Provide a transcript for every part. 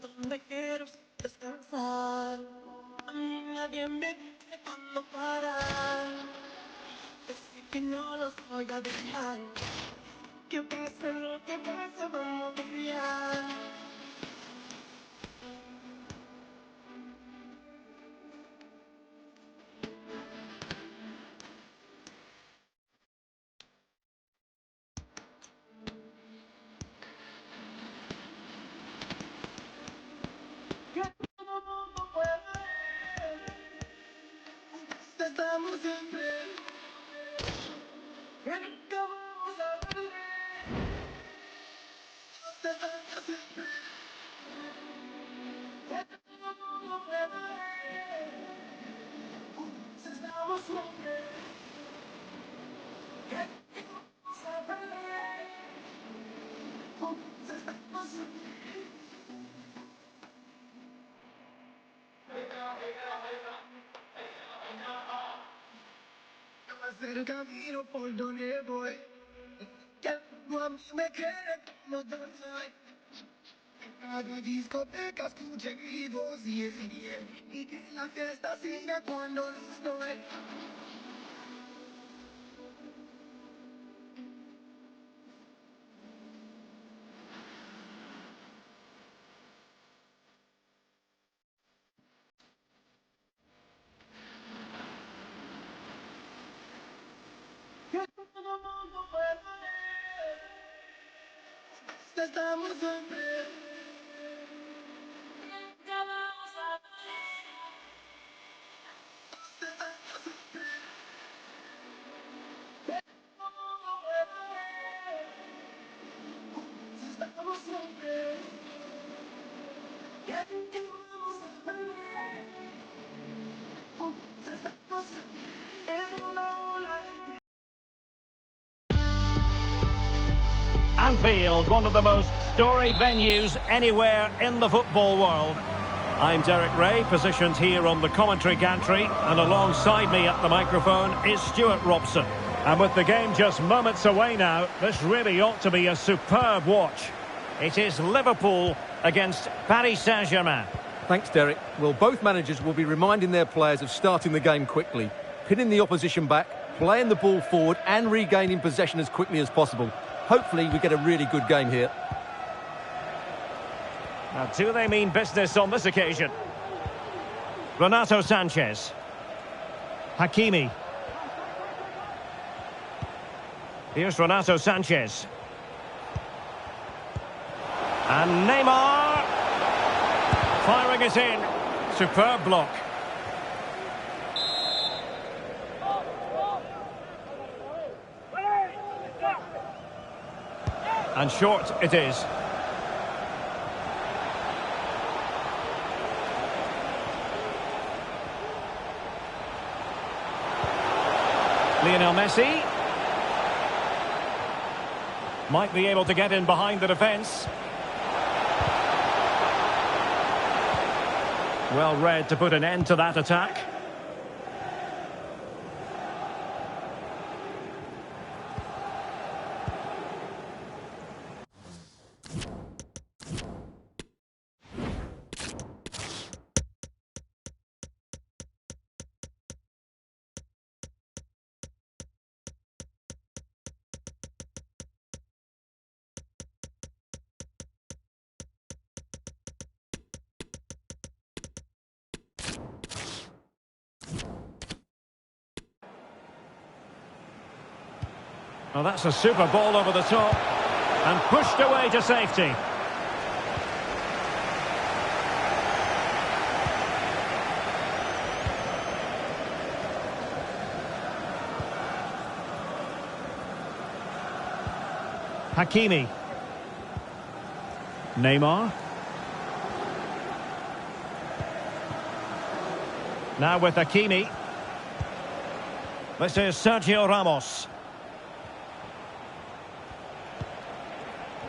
donde quiero descansar. A mí nadie me dice cuándo parar. Decir que no los voy a dejar. Que pase lo que pase, vamos a confiar. Que todo mundo puede. Estamos siempre. Que nunca vamos a perder. Estamos siempre. Que todo mundo puede. Estamos siempre. Que nunca vamos a perder. Estamos siempre. No es el camino por donde voy. Que a mí me quiere como yo soy. Cada discoteca escuche mi voz y es bien. Y que la fiesta siga cuando no estoy. Que todo mundo puede. Estamos siempre. Nunca vamos a perder. Todo mundo puede. Estamos siempre. Que nunca vamos a perder. Estamos siempre. En una ola. Anfield, one of the most storied venues anywhere in the football world. I'm Derek Ray, positioned here on the commentary gantry, and alongside me at the microphone is Stuart Robson. And with the game just moments away now, this really ought to be a superb watch. It is Liverpool against Paris Saint-Germain. Thanks, Derek. Well, both managers will be reminding their players of starting the game quickly, pinning the opposition back, playing the ball forward and regaining possession as quickly as possible. Hopefully we get a really good game here. Now, do they mean business on this occasion? Renato Sanchez. Hakimi. Here's Renato Sanchez. And Neymar. Firing it in. Superb block. And short it is. Lionel Messi. Might be able to get in behind the defence. Well read to put an end to that attack. Well, that's a super ball over the top. And pushed away to safety. Hakimi. Neymar. Now with Hakimi. This is Sergio Ramos.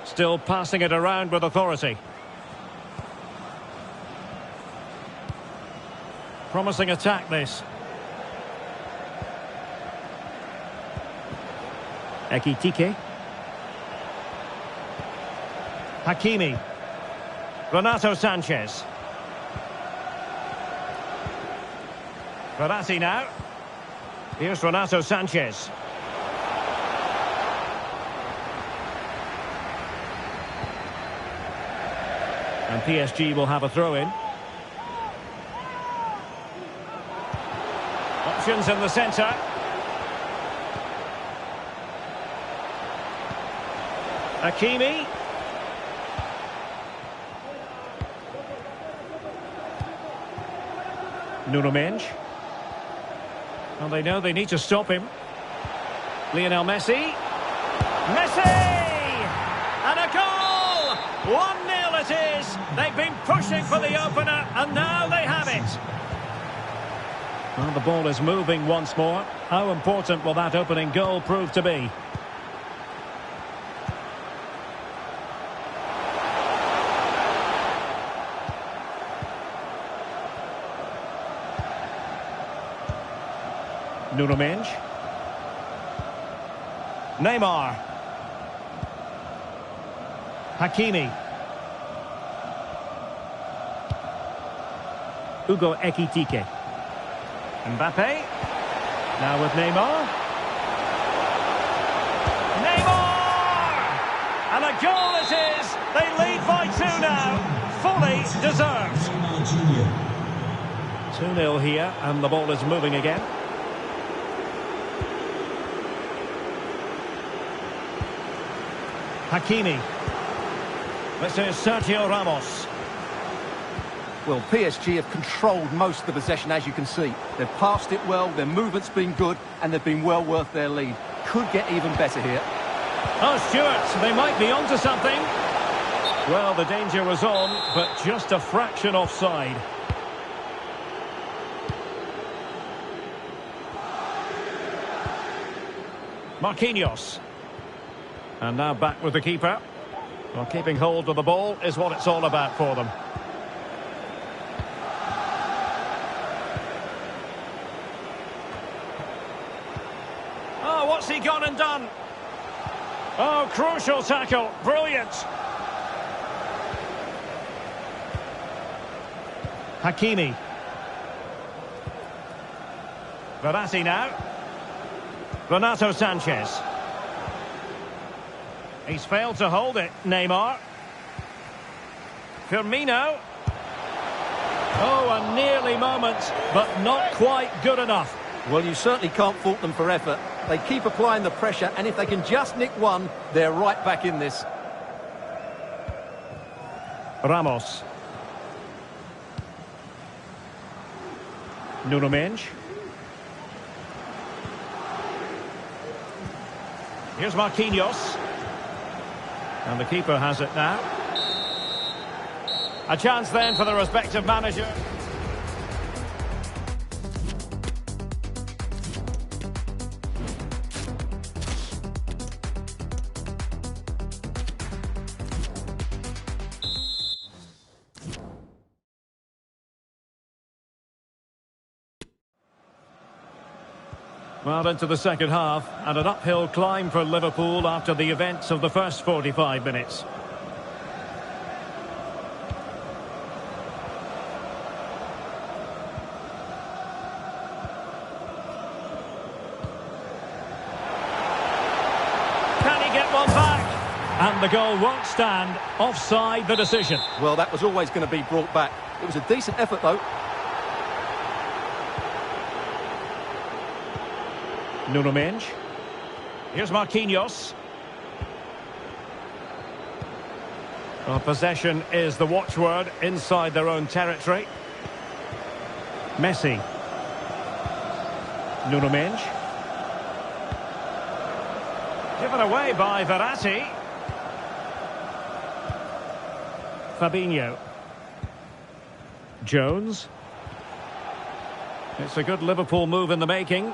Still passing it around with authority. Promising attack, this. Ekitike. Hakimi. Renato Sanchez. Verratti now. Here's Renato Sanchez. And PSG will have a throw-in. Options in the centre. Hakimi. Nuno Mendes. Well, they know they need to stop him. Lionel Messi. Messi! And a goal! 1-0 it is. They've been pushing for the opener, and now they have it. Well, the ball is moving once more. How important will that opening goal prove to be? Nuno Mendes. Neymar. Hakimi. Hugo Ekitike. Mbappe. Now with Neymar. Neymar! And a goal it is! They lead by 2 now. Fully deserved. 2-0 here, and the ball is moving again. Hakimi. This is Sergio Ramos. Well, PSG have controlled most of the possession, as you can see. They've passed it well, their movement's been good, and they've been well worth their lead. Could get even better here. Oh, Stuart, they might be onto something. Well, the danger was on, but just a fraction offside. Marquinhos. And now back with the keeper. Well, keeping hold of the ball is what it's all about for them. Oh, what's he gone and done? Oh, crucial tackle. Brilliant. Hakimi. Verratti now. Renato Sanchez. He's failed to hold it, Neymar. Firmino. Oh, a nearly moment, but not quite good enough. Well, you certainly can't fault them for effort. They keep applying the pressure, and if they can just nick one, they're right back in this. Ramos. Nuno Mendes. Here's Marquinhos. And the keeper has it now. A chance then for the respective manager. Well, into the second half, and an uphill climb for Liverpool after the events of the first 45 minutes. Can he get one back? And the goal won't stand. Offside the decision. Well, that was always going to be brought back. It was a decent effort, though. Nuno Mendes. Here's Marquinhos. Well, possession is the watchword inside their own territory. Messi. Nuno Mendes. Given away by Verratti. Fabinho. Jones. It's a good Liverpool move in the making,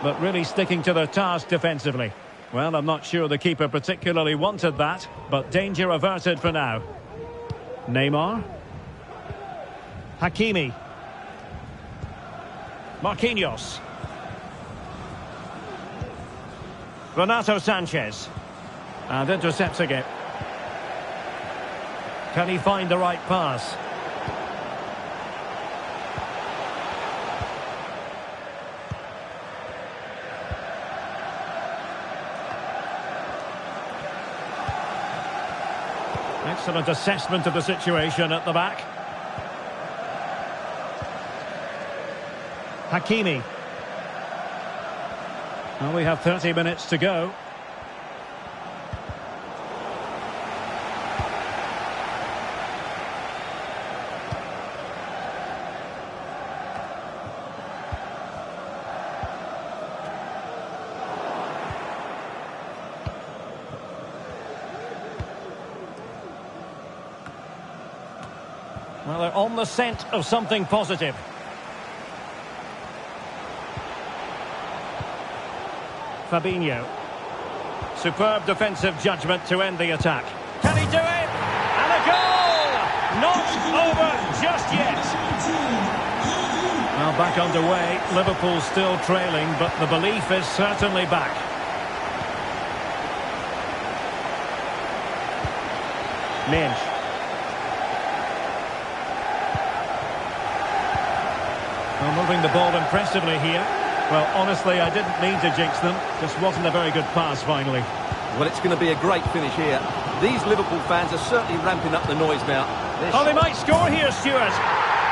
but really sticking to their task defensively. Well, I'm not sure the keeper particularly wanted that, but danger averted for now. Neymar. Hakimi. Marquinhos. Renato Sanchez. And intercepts again. Can he find the right pass? Excellent assessment of the situation at the back. Hakimi. Well, we have 30 minutes to go. Well, they're on the scent of something positive. Fabinho. Superb defensive judgment to end the attack. Can he do it? And a goal! Not over just yet. Now back underway. Liverpool still trailing, but the belief is certainly back. Minge. Well, moving the ball impressively here. Well, honestly, I didn't mean to jinx them. Just wasn't a very good pass, finally. Well, it's going to be a great finish here. These Liverpool fans are certainly ramping up the noise now. Oh, they might score here, Stuart.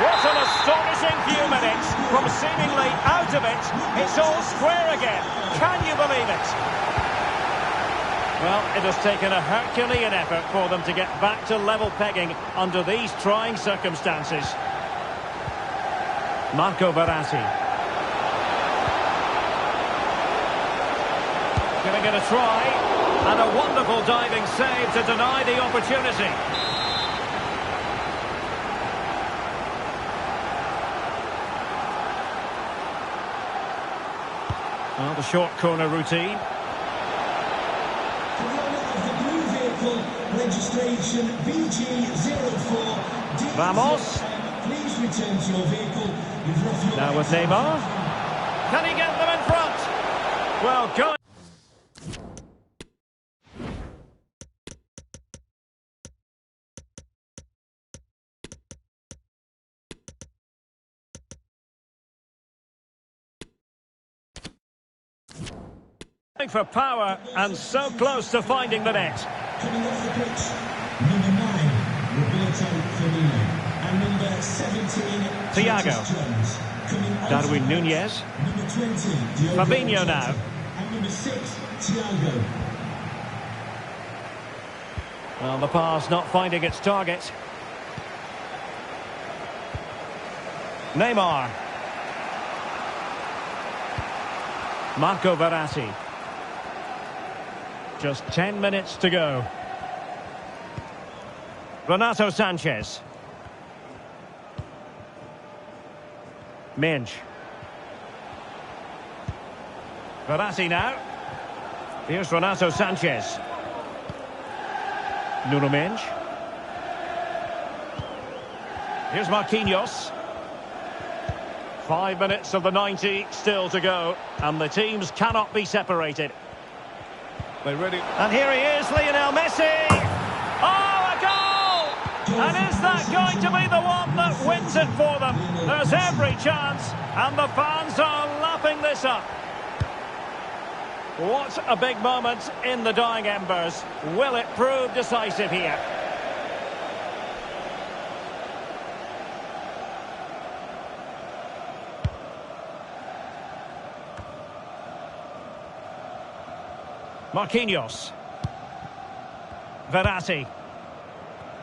What an astonishing few minutes. From seemingly out of it, it's all square again. Can you believe it? Well, it has taken a Herculean effort for them to get back to level pegging under these trying circumstances. Marco Verratti. Giving it a try, and a wonderful diving save to deny the opportunity. Well, the short corner routine. Registration BG04. Vamos. Please return to your vehicle. Now with Neymar. Can he get them in front? Well, go. For power and so close to finding the net. Coming off the pitch, number 9, Roberto Firmino, and number 17, Thiago. Jones. Darwin Nunez. Number 20, Fabinho now. And number 6, Thiago. Well, the pass not finding its target. Neymar. Marco Verratti. Just 10 minutes to go. Renato Sanchez. Minge. Verratti now. Here's Renato Sanchez. Nuno Minge. Here's Marquinhos. 5 minutes of the 90 still to go, and the teams cannot be separated. They're ready. And here he is, Lionel Messi. Oh, a goal! And is that going to be the one that wins it for them? There's every chance, and the fans are lapping this up. What a big moment in the dying embers. Will it prove decisive here? Marquinhos. Verratti.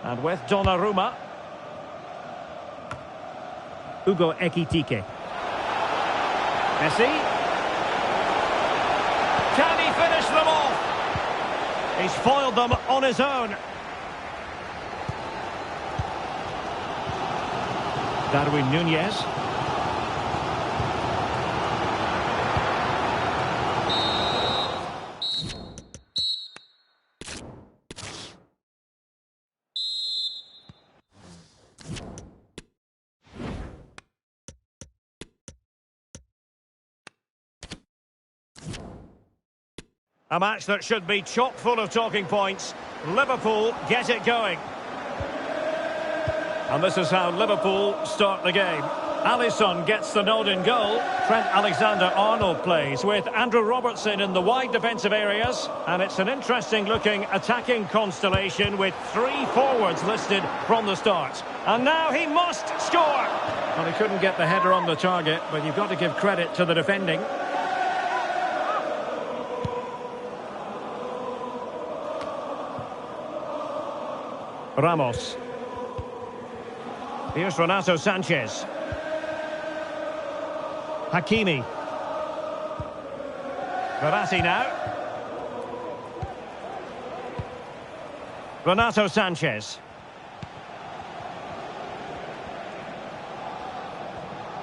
And with Donnarumma. Hugo Ekitike. Messi. Can he finish them off? He's foiled them on his own. Darwin Nunez. A match that should be chock full of talking points. Liverpool get it going. And this is how Liverpool start the game. Alisson gets the nod in goal. Trent Alexander-Arnold plays with Andrew Robertson in the wide defensive areas. And it's an interesting-looking attacking constellation with 3 forwards listed from the start. And now he must score! Well, he couldn't get the header on the target, but you've got to give credit to the defending. Ramos. Here's Renato Sanchez. Hakimi. Verratti now. Renato Sanchez.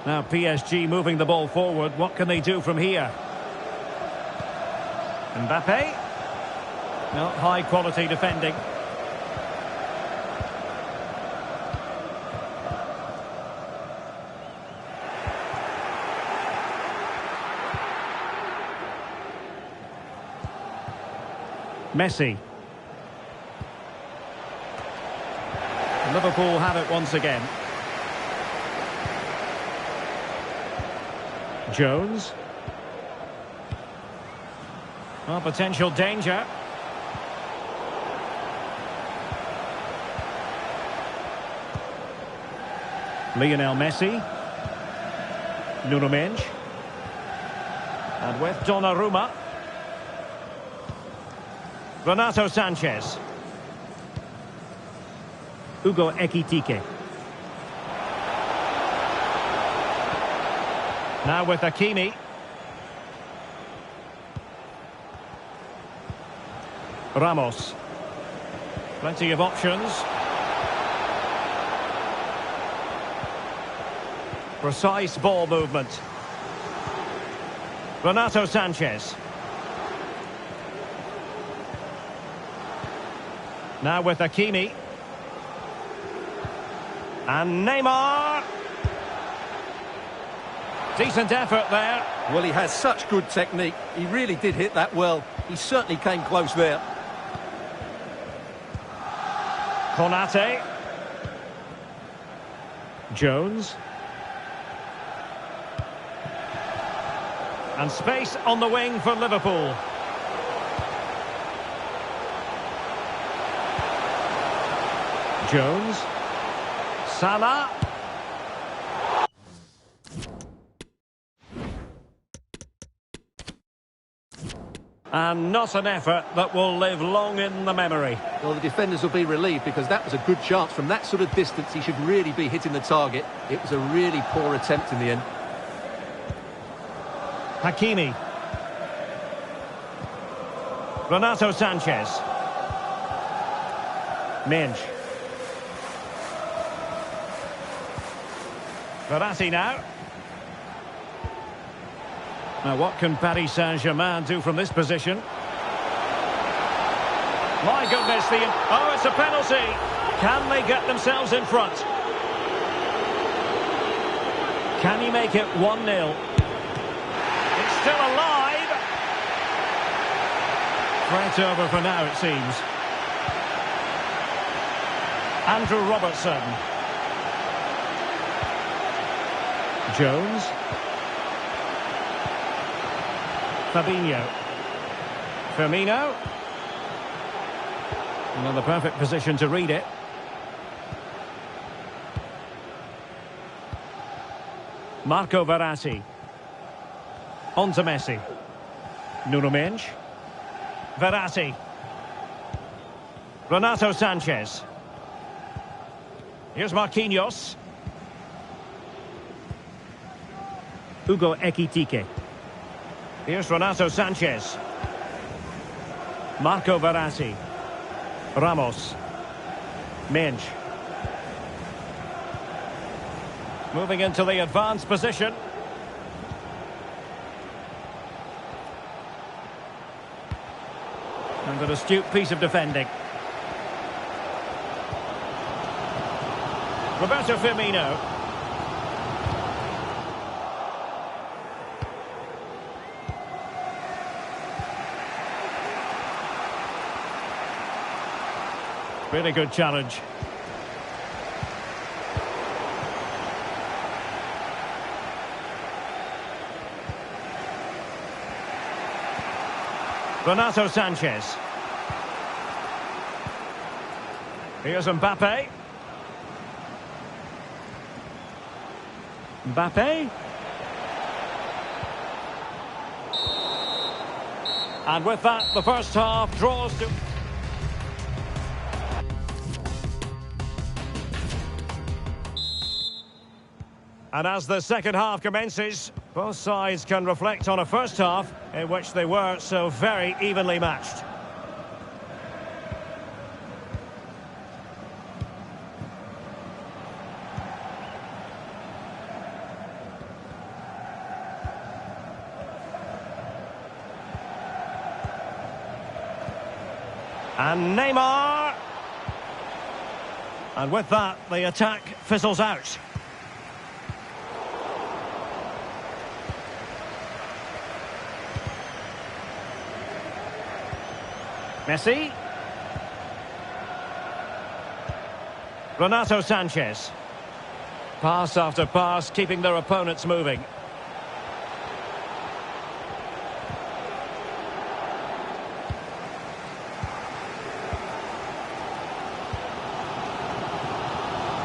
Now PSG moving the ball forward. What can they do from here? Mbappe. No, high quality defending. Messi. Liverpool have it once again. Jones. Oh, potential danger. Lionel Messi. Nuno Mendes. And with Donnarumma. Renato Sanchez. Hugo Ekitike. Now with Hakimi. Ramos. Plenty of options. Precise ball movement. Renato Sanchez. Now with Hakimi. And Neymar. Decent effort there. Well, he has such good technique. He really did hit that well. He certainly came close there. Konate. Jones. And space on the wing for Liverpool. Jones. Salah. And not an effort that will live long in the memory. Well, the defenders will be relieved because that was a good chance. From that sort of distance, he should really be hitting the target. It was a really poor attempt in the end. Hakimi. Renato Sanchez. Mendes. Verratti now. Now what can Paris Saint-Germain do from this position? My goodness, oh, it's a penalty. Can they get themselves in front? Can he make it 1-0? It's still alive. Threat over for now, it seems. Andrew Robertson. Jones. Fabinho. Firmino. Another perfect position to read it. Marco Verratti. On to Messi. Nuno Mendes. Verratti. Renato Sanchez. Here's Marquinhos. Hugo Ekitike. Here's Renato Sanchez. Marco Verratti. Ramos. Mendes. Moving into the advanced position. And an astute piece of defending. Roberto Firmino. Really good challenge. Renato Sanchez. Here's Mbappe. Mbappe. And with that, the first half draws to... And as the second half commences, both sides can reflect on a first half in which they were so very evenly matched. And Neymar. And with that, the attack fizzles out. Messi. Renato Sanchez. Pass after pass, keeping their opponents moving.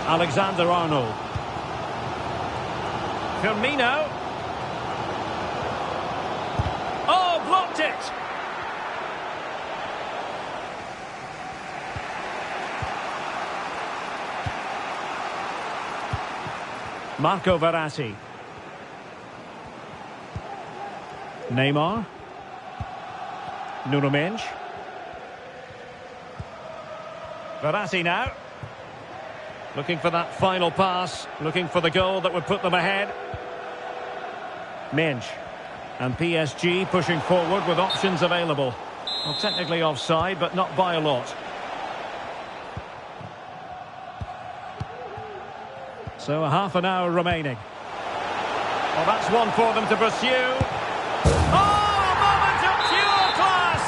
Alexander-Arnold. Firmino. Oh, blocked it! Marco Verratti. Neymar. Nuno Mendes. Verratti now. Looking for that final pass. Looking for the goal that would put them ahead. Mendes. And PSG pushing forward with options available. Well, technically offside, but not by a lot. So a half an hour remaining. Well, that's one for them to pursue. Oh, a moment of pure class!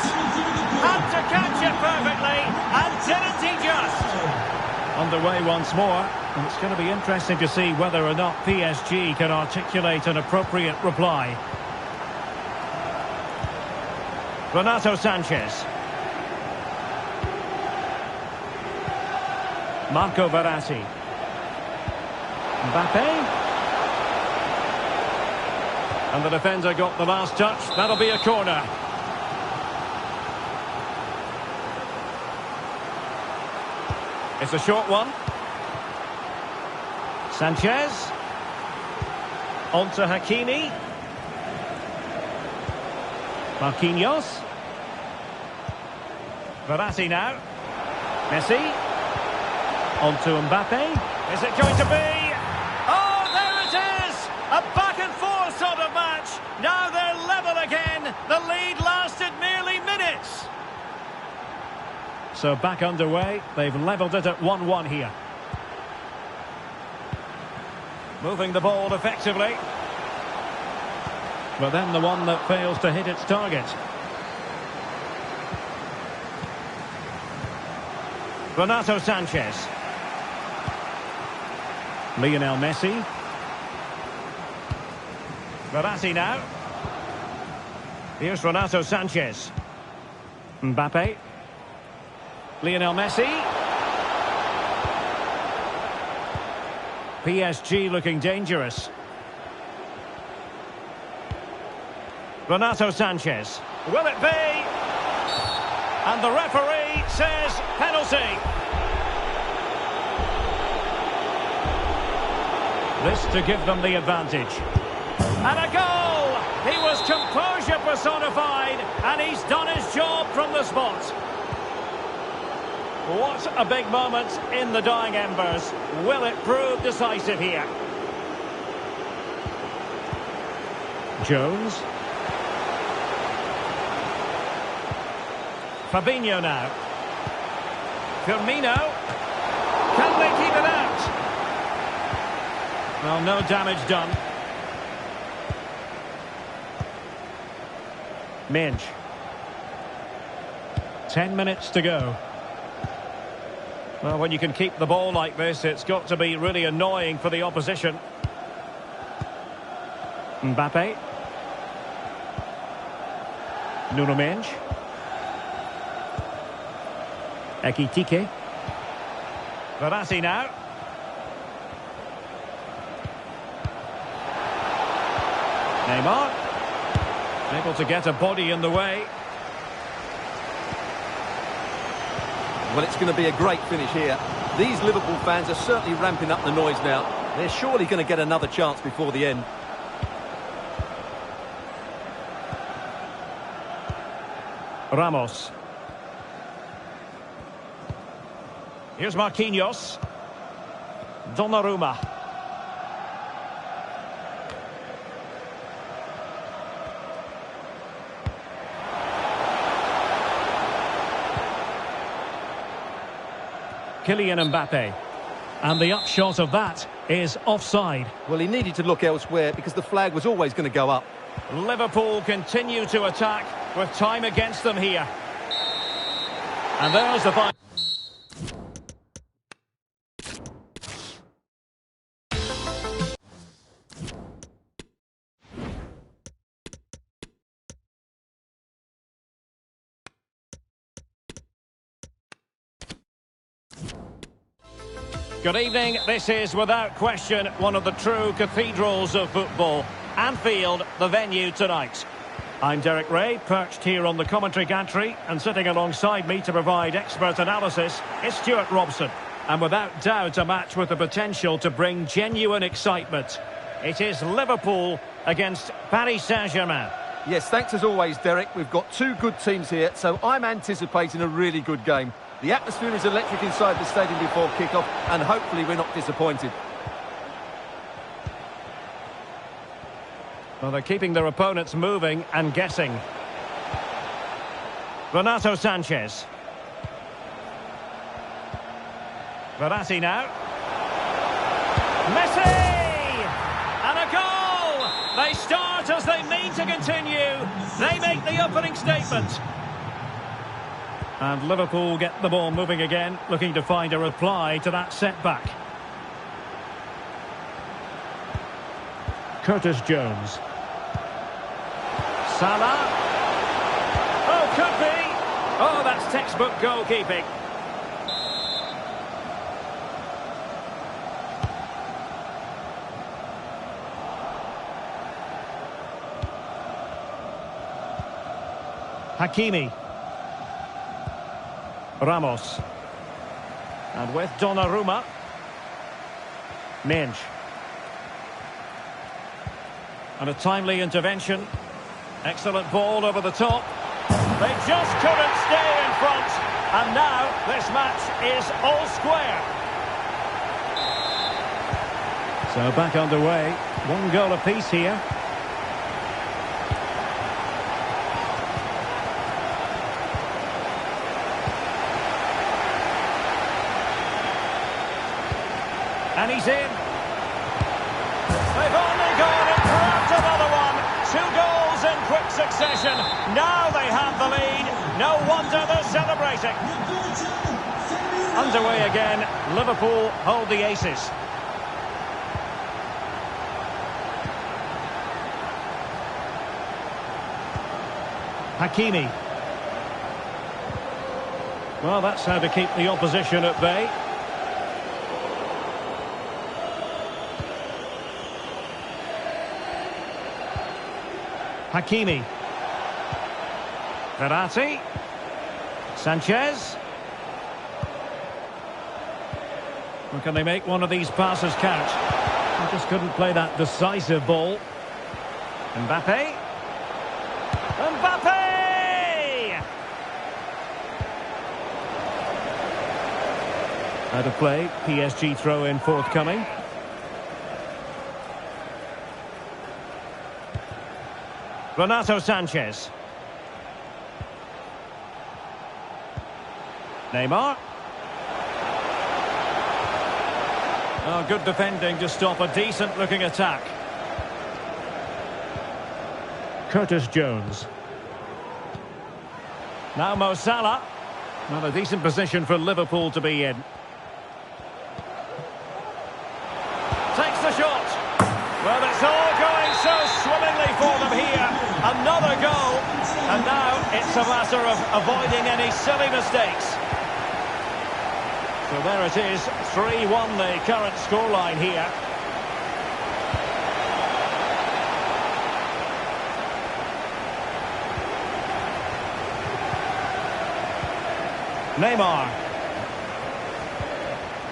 Had to catch it perfectly, and didn't he just? Underway once more, and it's going to be interesting to see whether or not PSG can articulate an appropriate reply. Renato Sanchez. Marco Verratti. Mbappe. And the defender got the last touch. That'll be a corner. It's a short one. Sanchez. On to Hakimi. Marquinhos. Verratti now. Messi. On to Mbappe. Is it going to be? Oh, there it is! A back-and-forth sort of match. Now they're level again. The lead lasted merely minutes. So back underway. They've levelled it at 1-1 here. Moving the ball effectively. But then the one that fails to hit its target. Renato Sanchez. Lionel Messi. Verratti now. Here's Renato Sanchez. Mbappe. Lionel Messi. PSG looking dangerous. Renato Sanchez. Will it be? And the referee says penalty. This to give them the advantage. And a goal! He was composure personified, and he's done his job from the spot. What a big moment in the dying embers. Will it prove decisive here? Jones. Fabinho now. Firmino. Can they keep it out? Well, no damage done. Mendes. 10 minutes to go. Well, when you can keep the ball like this, it's got to be really annoying for the opposition. Mbappe. Nuno Mendes. Ekitike. Verratti now. Neymar. Able to get a body in the way. Well, it's going to be a great finish here. These Liverpool fans are certainly ramping up the noise now. They're surely going to get another chance before the end. Ramos. Here's Marquinhos. Donnarumma. Kylian Mbappe. And the upshot of that is offside. Well, he needed to look elsewhere because the flag was always going to go up. Liverpool continue to attack with time against them here. And there's the final. Good evening. This is, without question, one of the true cathedrals of football. Anfield, the venue tonight. I'm Derek Ray, perched here on the commentary gantry, and sitting alongside me to provide expert analysis is Stuart Robson. And without doubt, a match with the potential to bring genuine excitement. It is Liverpool against Paris Saint-Germain. Yes, thanks as always, Derek. We've got two good teams here, so I'm anticipating a really good game. The atmosphere is electric inside the stadium before kick-off, and hopefully we're not disappointed. Well, they're keeping their opponents moving and guessing. Renato Sanchez. Verratti now. Messi! And a goal! They start as they mean to continue. They make the opening statement. And Liverpool get the ball moving again, looking to find a reply to that setback. Curtis Jones. Salah. Oh, could be. Oh, that's textbook goalkeeping. Hakimi. Ramos. And with Donnarumma. Minge. And a timely intervention. Excellent ball over the top. They just couldn't stay in front. And now this match is all square. So back underway. One goal apiece here. And he's in. They've only gone and grabbed another one. 2 goals in quick succession. Now they have the lead. No wonder they're celebrating. Underway again. Liverpool hold the aces. Hakimi. Well, that's how to keep the opposition at bay. Hakimi. Verratti. Sanchez. Well, can they make one of these passes count? They just couldn't play that decisive ball. Mbappe. Mbappe! Out of play. PSG throw-in forthcoming. Renato Sanchez. Neymar. Oh, good defending to stop a decent-looking attack. Curtis Jones. Now Mo Salah. Well, a decent position for Liverpool to be in. Takes the shot. Well, it's all going so swimmingly for them here. Another goal. And now it's a matter of avoiding any silly mistakes. So there it is, 3-1 the current scoreline here. Neymar.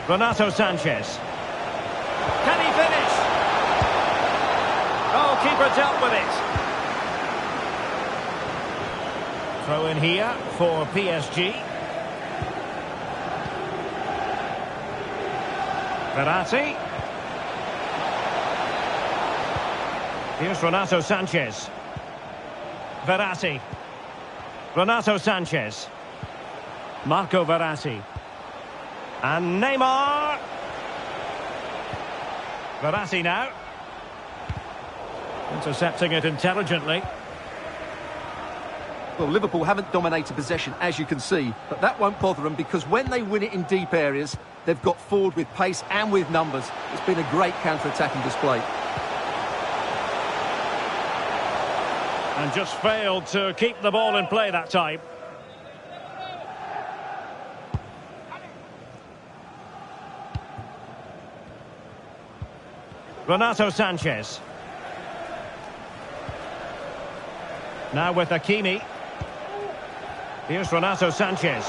Renato Sanchez. Can he finish? Oh, keeper dealt with it. Throw in here for PSG. Verratti. Here's Renato Sanchez. Verratti. Renato Sanchez. Marco Verratti. And Neymar. Verratti now. Intercepting it intelligently. Well, Liverpool haven't dominated possession, as you can see, but that won't bother them because when they win it in deep areas, they've got forward with pace and with numbers. It's been a great counter-attacking display. And just failed to keep the ball in play that time. Renato Sanchez. Now with Hakimi. Here's Renato Sanchez.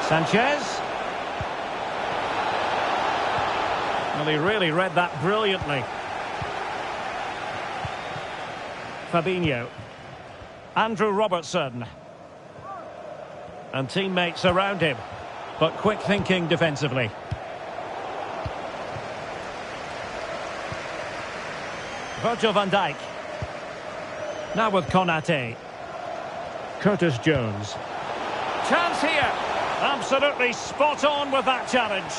Sanchez. Well, he really read that brilliantly. Fabinho. Andrew Robertson. And teammates around him. But quick thinking defensively. Virgil van Dijk. Now with Konate. Curtis Jones. Chance here. Absolutely spot on with that challenge.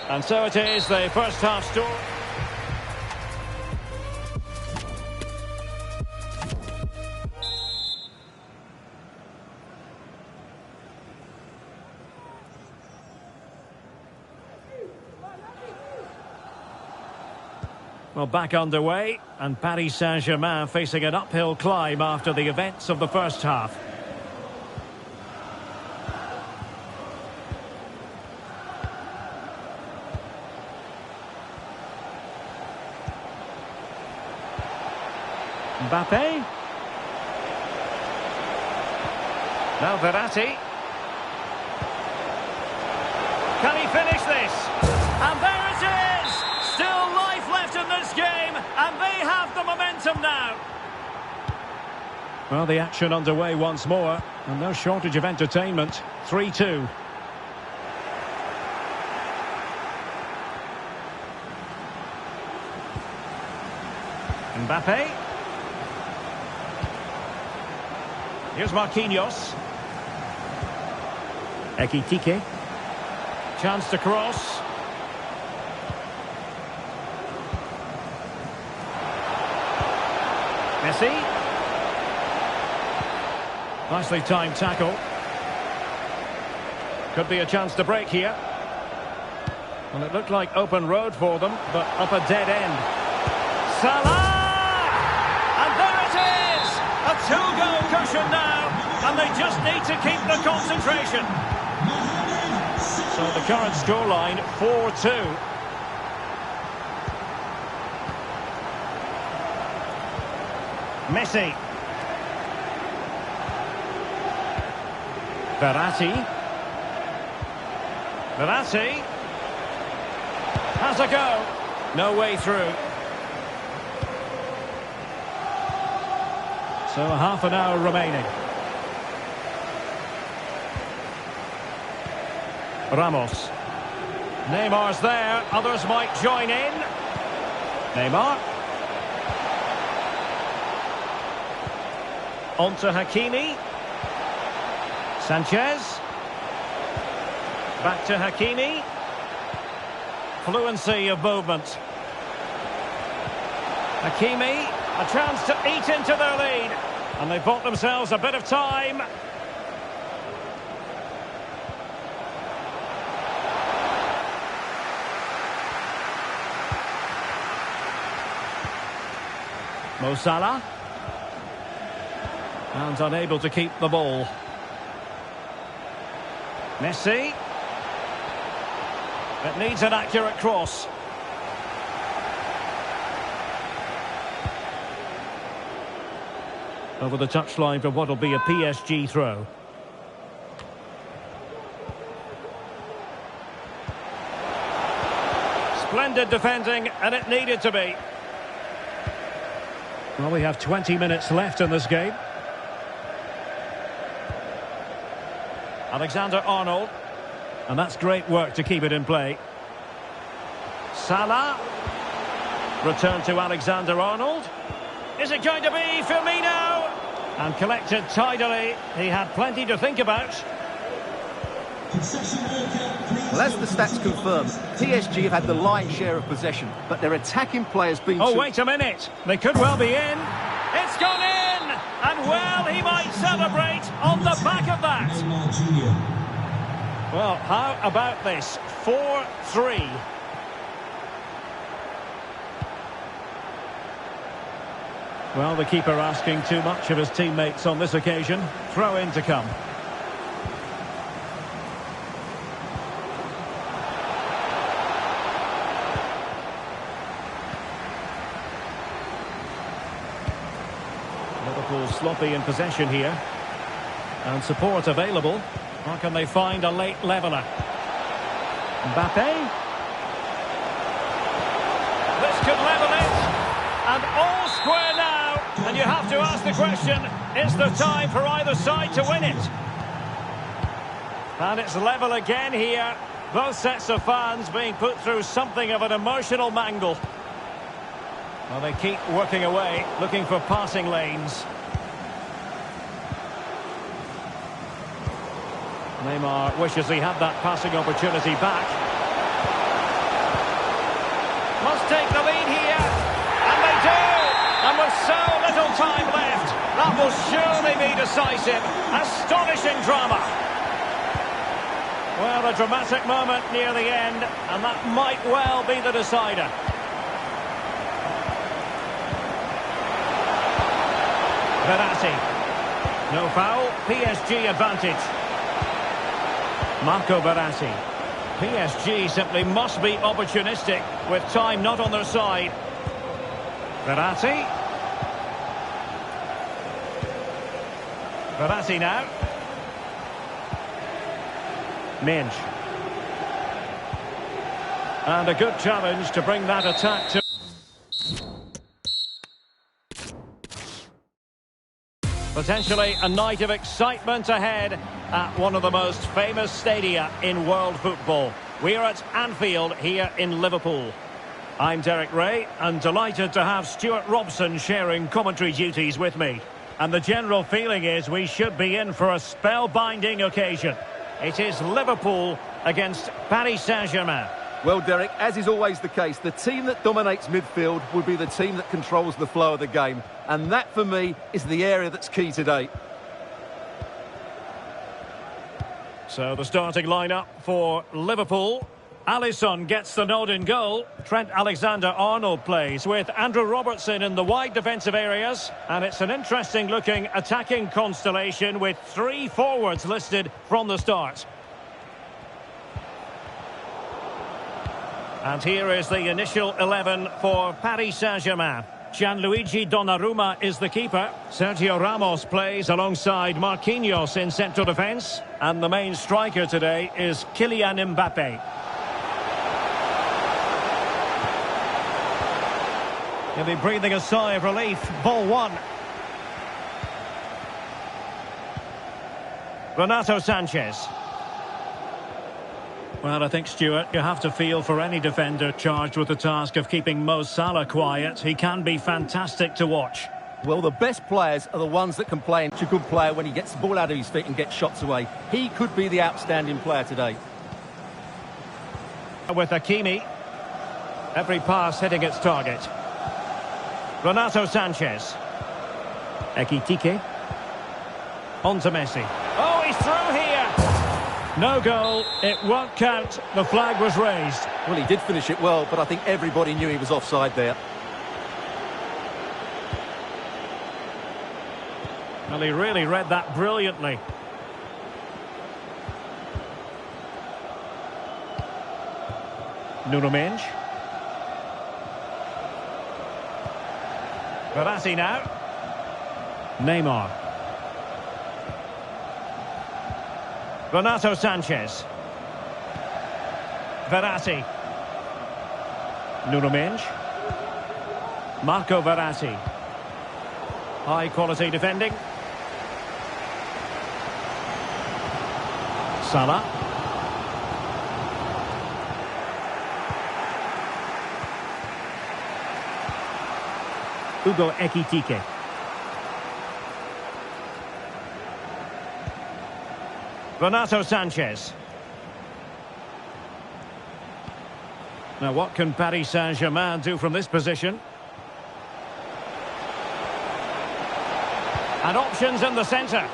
And so it is, the first half score. Well, back underway, and Paris Saint-Germain facing an uphill climb after the events of the first half. Mbappe. Now Verratti. Can he finish this? And there it is! Still life left in this game, and they have the momentum now. Well, the action underway once more, and no shortage of entertainment. 3-2. Mbappe. Here's Marquinhos. Ekitike. Chance to cross. Messi. Nicely timed tackle. Could be a chance to break here. Well, it looked like open road for them, but up a dead end. Salah! And there it is! A two-goal cushion now, and they just need to keep the concentration. So the current scoreline, 4-2. Messi. Verratti. Verratti. Has a go. No way through. So half an hour remaining. Ramos. Neymar's there. Others might join in. Neymar. On to Hakimi. Sanchez. Back to Hakimi. Fluency of movement. Hakimi, a chance to eat into their lead. And they bought themselves a bit of time. Mo Salah. And unable to keep the ball. Messi. It needs an accurate cross. Over the touchline for what will be a PSG throw. Splendid defending, and it needed to be. Well, we have 20 minutes left in this game. Alexander-Arnold. And that's great work to keep it in play. Salah. Return to Alexander-Arnold. Is it going to be Firmino? And collected tidily. He had plenty to think about. Well, as the stats confirm, PSG have had the lion's share of possession, but their attacking players been... Oh, wait a minute. They could well be in. It's gone in! And, well, he might celebrate on the back of that. Well, how about this? 4-3. Well, the keeper asking too much of his teammates on this occasion. Throw in to come. Liverpool sloppy in possession here. And support available. Or can they find a late leveller? Mbappe. This could level it. And all square now. And you have to ask the question, is there time for either side to win it? And it's level again here. Both sets of fans being put through something of an emotional mangle. Well, they keep working away, looking for passing lanes. Neymar wishes he had that passing opportunity back. Must take the lead here. And they do! And with so little time left, that will surely be decisive. Astonishing drama. Well, a dramatic moment near the end, and that might well be the decider. Verratti. No foul, PSG advantage. Marco Verratti. PSG simply must be opportunistic with time not on their side. Verratti. Verratti now. Minge. And a good challenge to bring that attack to... Potentially a night of excitement ahead at one of the most famous stadia in world football. We are at Anfield here in Liverpool. I'm Derek Ray and delighted to have Stuart Robson sharing commentary duties with me. And the general feeling is we should be in for a spellbinding occasion. It is Liverpool against Paris Saint-Germain. Well, Derek, as is always the case, the team that dominates midfield will be the team that controls the flow of the game. And that, for me, is the area that's key today. So the starting lineup for Liverpool. Alisson gets the nod in goal. Trent Alexander-Arnold plays with Andrew Robertson in the wide defensive areas. And it's an interesting looking attacking constellation with three forwards listed from the start. And here is the initial 11 for Paris Saint-Germain. Gianluigi Donnarumma is the keeper. Sergio Ramos plays alongside Marquinhos in central defence. And the main striker today is Kylian Mbappe. He'll be breathing a sigh of relief. Ball one. Renato Sanchez. Well, I think, Stuart, you have to feel for any defender charged with the task of keeping Mo Salah quiet. He can be fantastic to watch. Well, the best players are the ones that can play. It's a good player when he gets the ball out of his feet and gets shots away. He could be the outstanding player today. With Hakimi, every pass hitting its target. Renato Sanchez. Ekitike. On to Messi. Oh, he's through here. No goal, it won't count. The flag was raised. Well, he did finish it well, but I think everybody knew he was offside there. Well, he really read that brilliantly. Nuno Mendes. Verratti now. Neymar. Renato Sanchez. Verratti. Nuno Mendes. Marco Verratti. High quality defending. Salah. Hugo Ekitike. Renato Sanchez. Now what can Paris Saint-Germain do from this position? And options in the centre.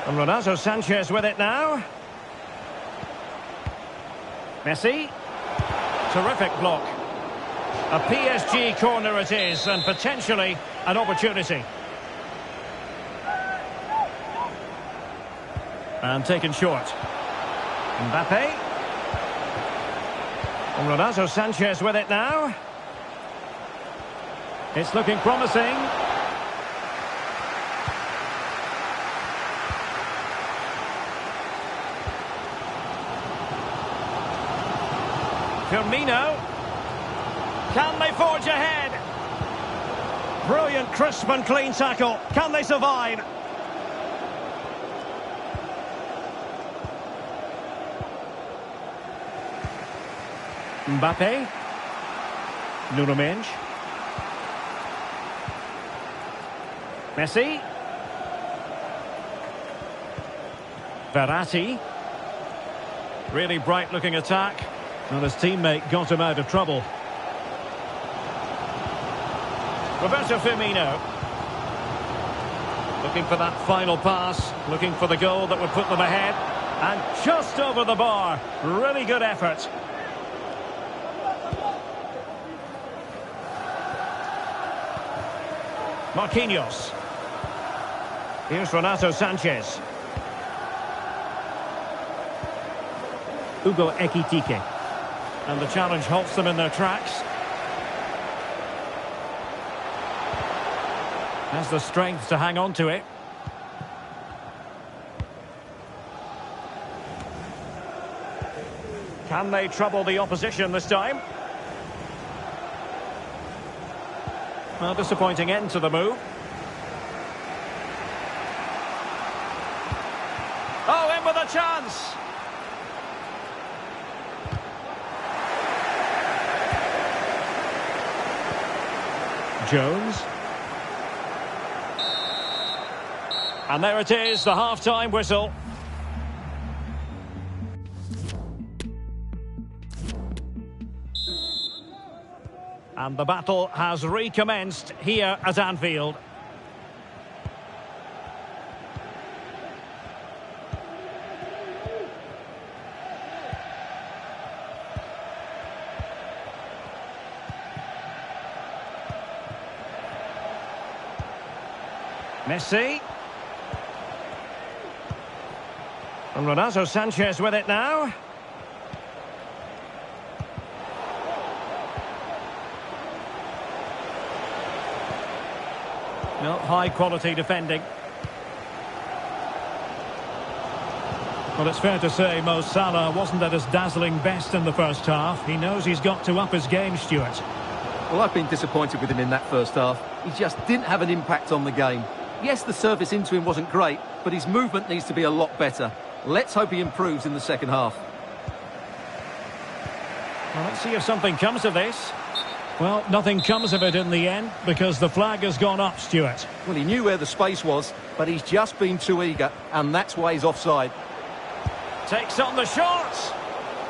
And Renato Sanchez with it now. Messi. Terrific block. A PSG corner it is, and potentially an opportunity. And taken short. Mbappe. And Renato Sanchez with it now. It's looking promising. Firmino. Can they forge ahead? Brilliant, crisp and clean tackle. Can they survive? Mbappe. Nuno Mendes. Messi. Verratti. Really bright looking attack. And his teammate got him out of trouble. Roberto Firmino. Looking for that final pass. Looking for the goal that would put them ahead. And just over the bar. Really good effort. Marquinhos. Here's Renato Sanchez. Hugo Ekitike. And the challenge halts them in their tracks. Has the strength to hang on to it. Can they trouble the opposition this time? Well, disappointing end to the move. Oh, in with a chance! Jones. And there it is, the half-time whistle. And the battle has recommenced here at Anfield. Messi. And Renato Sanchez with it now. No, high quality defending. Well, it's fair to say Mo Salah wasn't at his dazzling best in the first half. He knows he's got to up his game, Stuart. Well, I've been disappointed with him in that first half. He just didn't have an impact on the game. Yes, the service into him wasn't great, but his movement needs to be a lot better. Let's hope he improves in the second half. Well, let's see if something comes of this. Well, nothing comes of it in the end because the flag has gone up, Stuart. Well, he knew where the space was, but he's just been too eager, and that's why he's offside. Takes on the shot.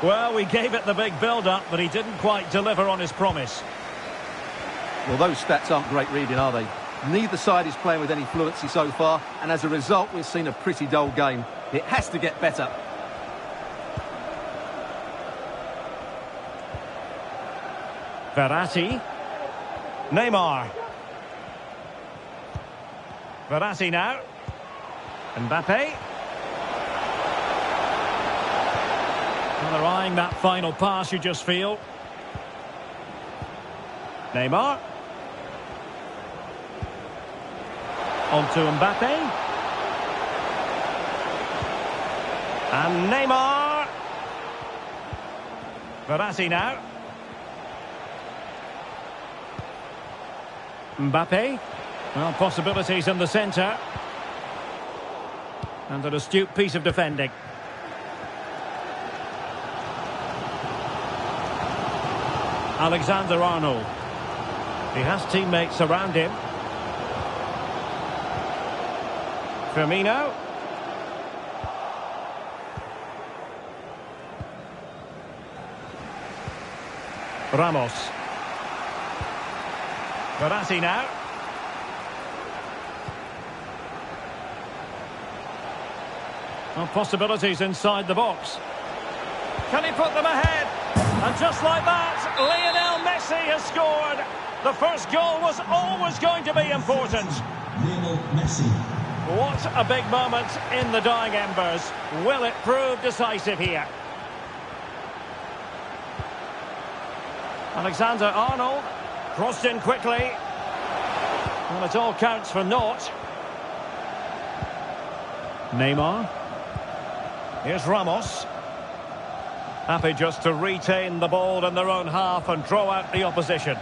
Well, we gave it the big build-up, but he didn't quite deliver on his promise. Well, those stats aren't great reading, are they? Neither side is playing with any fluency so far, and as a result, we've seen a pretty dull game. It has to get better. Verratti. Neymar. Verratti now. Mbappe. Well, they're eyeing that final pass, you just feel. Neymar. On to Mbappe. And Neymar. Verratti now. Mbappe. Well, possibilities in the centre. And an astute piece of defending. Alexander-Arnold. He has teammates around him. Firmino. Ramos. Verratti now. Well, possibilities inside the box. Can he put them ahead? And just like that, Lionel Messi has scored. The first goal was always going to be important. Lionel Messi. What a big moment in the dying embers. Will it prove decisive here? Alexander-Arnold crossed in quickly. Well, it all counts for naught. Neymar. Here's Ramos. Happy just to retain the ball in their own half and draw out the opposition.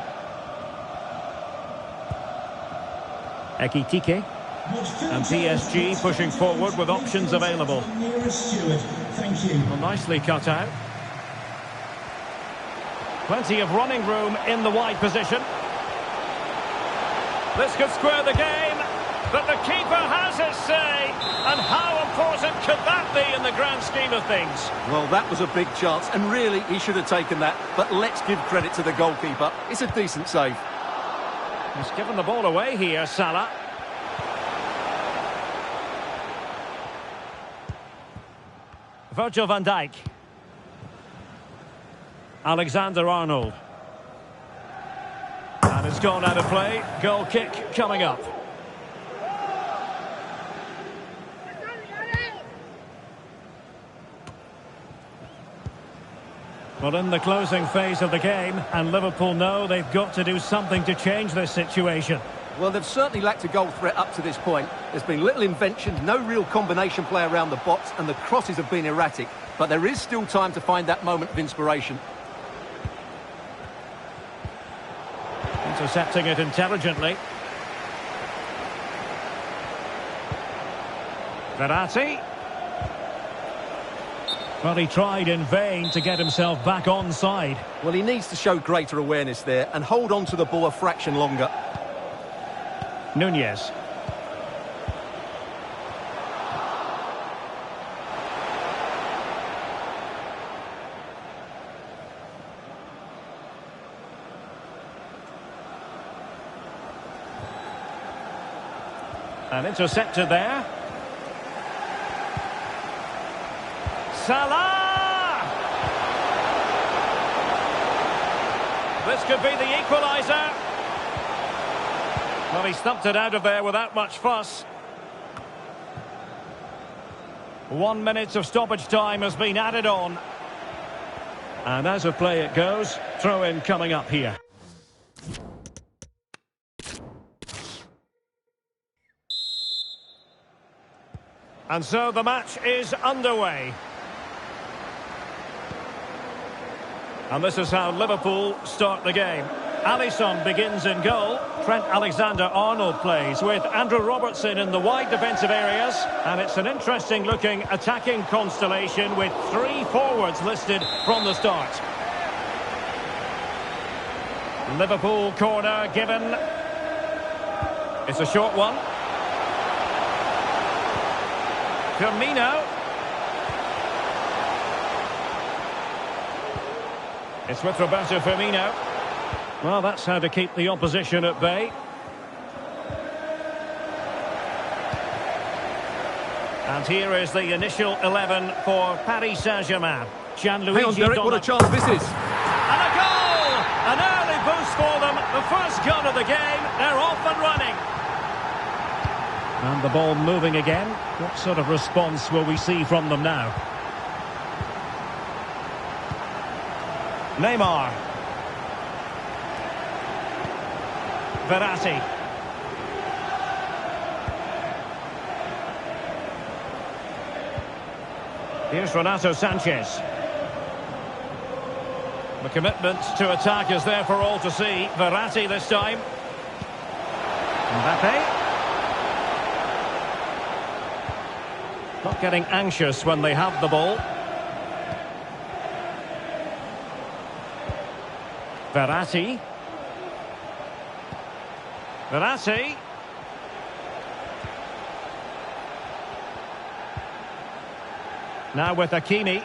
Ekitike. And PSG pushing forward with options available. Well, nicely cut out. Plenty of running room in the wide position. This could square the game, but the keeper has his say. And how important could that be in the grand scheme of things? Well, that was a big chance, and really, he should have taken that. But let's give credit to the goalkeeper. It's a decent save. He's given the ball away here, Salah. Virgil van Dijk. Alexander-Arnold. And it's gone out of play. Goal kick coming up. Well, in the closing phase of the game, and Liverpool know they've got to do something to change this situation. Well, they've certainly lacked a goal threat up to this point. There's been little invention, no real combination play around the box, and the crosses have been erratic. But there is still time to find that moment of inspiration. Intercepting it intelligently. Verratti. Well, he tried in vain to get himself back onside. Well, he needs to show greater awareness there and hold on to the ball a fraction longer. Nunez. And intercepted there. Salah! This could be the equaliser. Well, he stumped it out of there without much fuss. 1 minute of stoppage time has been added on. And as a play it goes, throw-in coming up here. And so the match is underway. And this is how Liverpool start the game. Alisson begins in goal. Trent Alexander-Arnold plays with Andrew Robertson in the wide defensive areas. And it's an interesting looking attacking constellation with 3 forwards listed from the start. Liverpool corner given. It's a short one. Firmino. It's with Roberto Firmino. Well, that's how to keep the opposition at bay. And here is the initial 11 for Paris Saint-Germain. Gianluigi. Hang on, Derek, what a chance this is. And a goal! An early boost for them. The first goal of the game. They're off and running. And the ball moving again. What sort of response will we see from them now? Neymar. Verratti. Here's Renato Sanchez. The commitment to attack is there for all to see. Verratti this time. Mbappe. Not getting anxious when they have the ball. Verratti. Verratti. Now with Hakimi.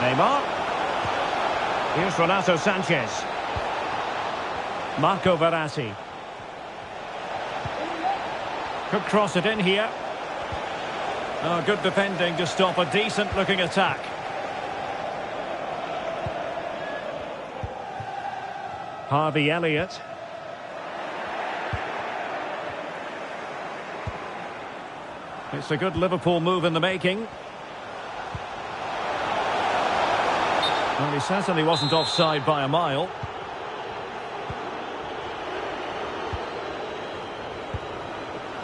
Neymar. Here's Renato Sanchez. Marco Verratti. Could cross it in here. Oh, good defending to stop a decent-looking attack. Harvey Elliott. It's a good Liverpool move in the making. Well, he certainly wasn't offside by a mile.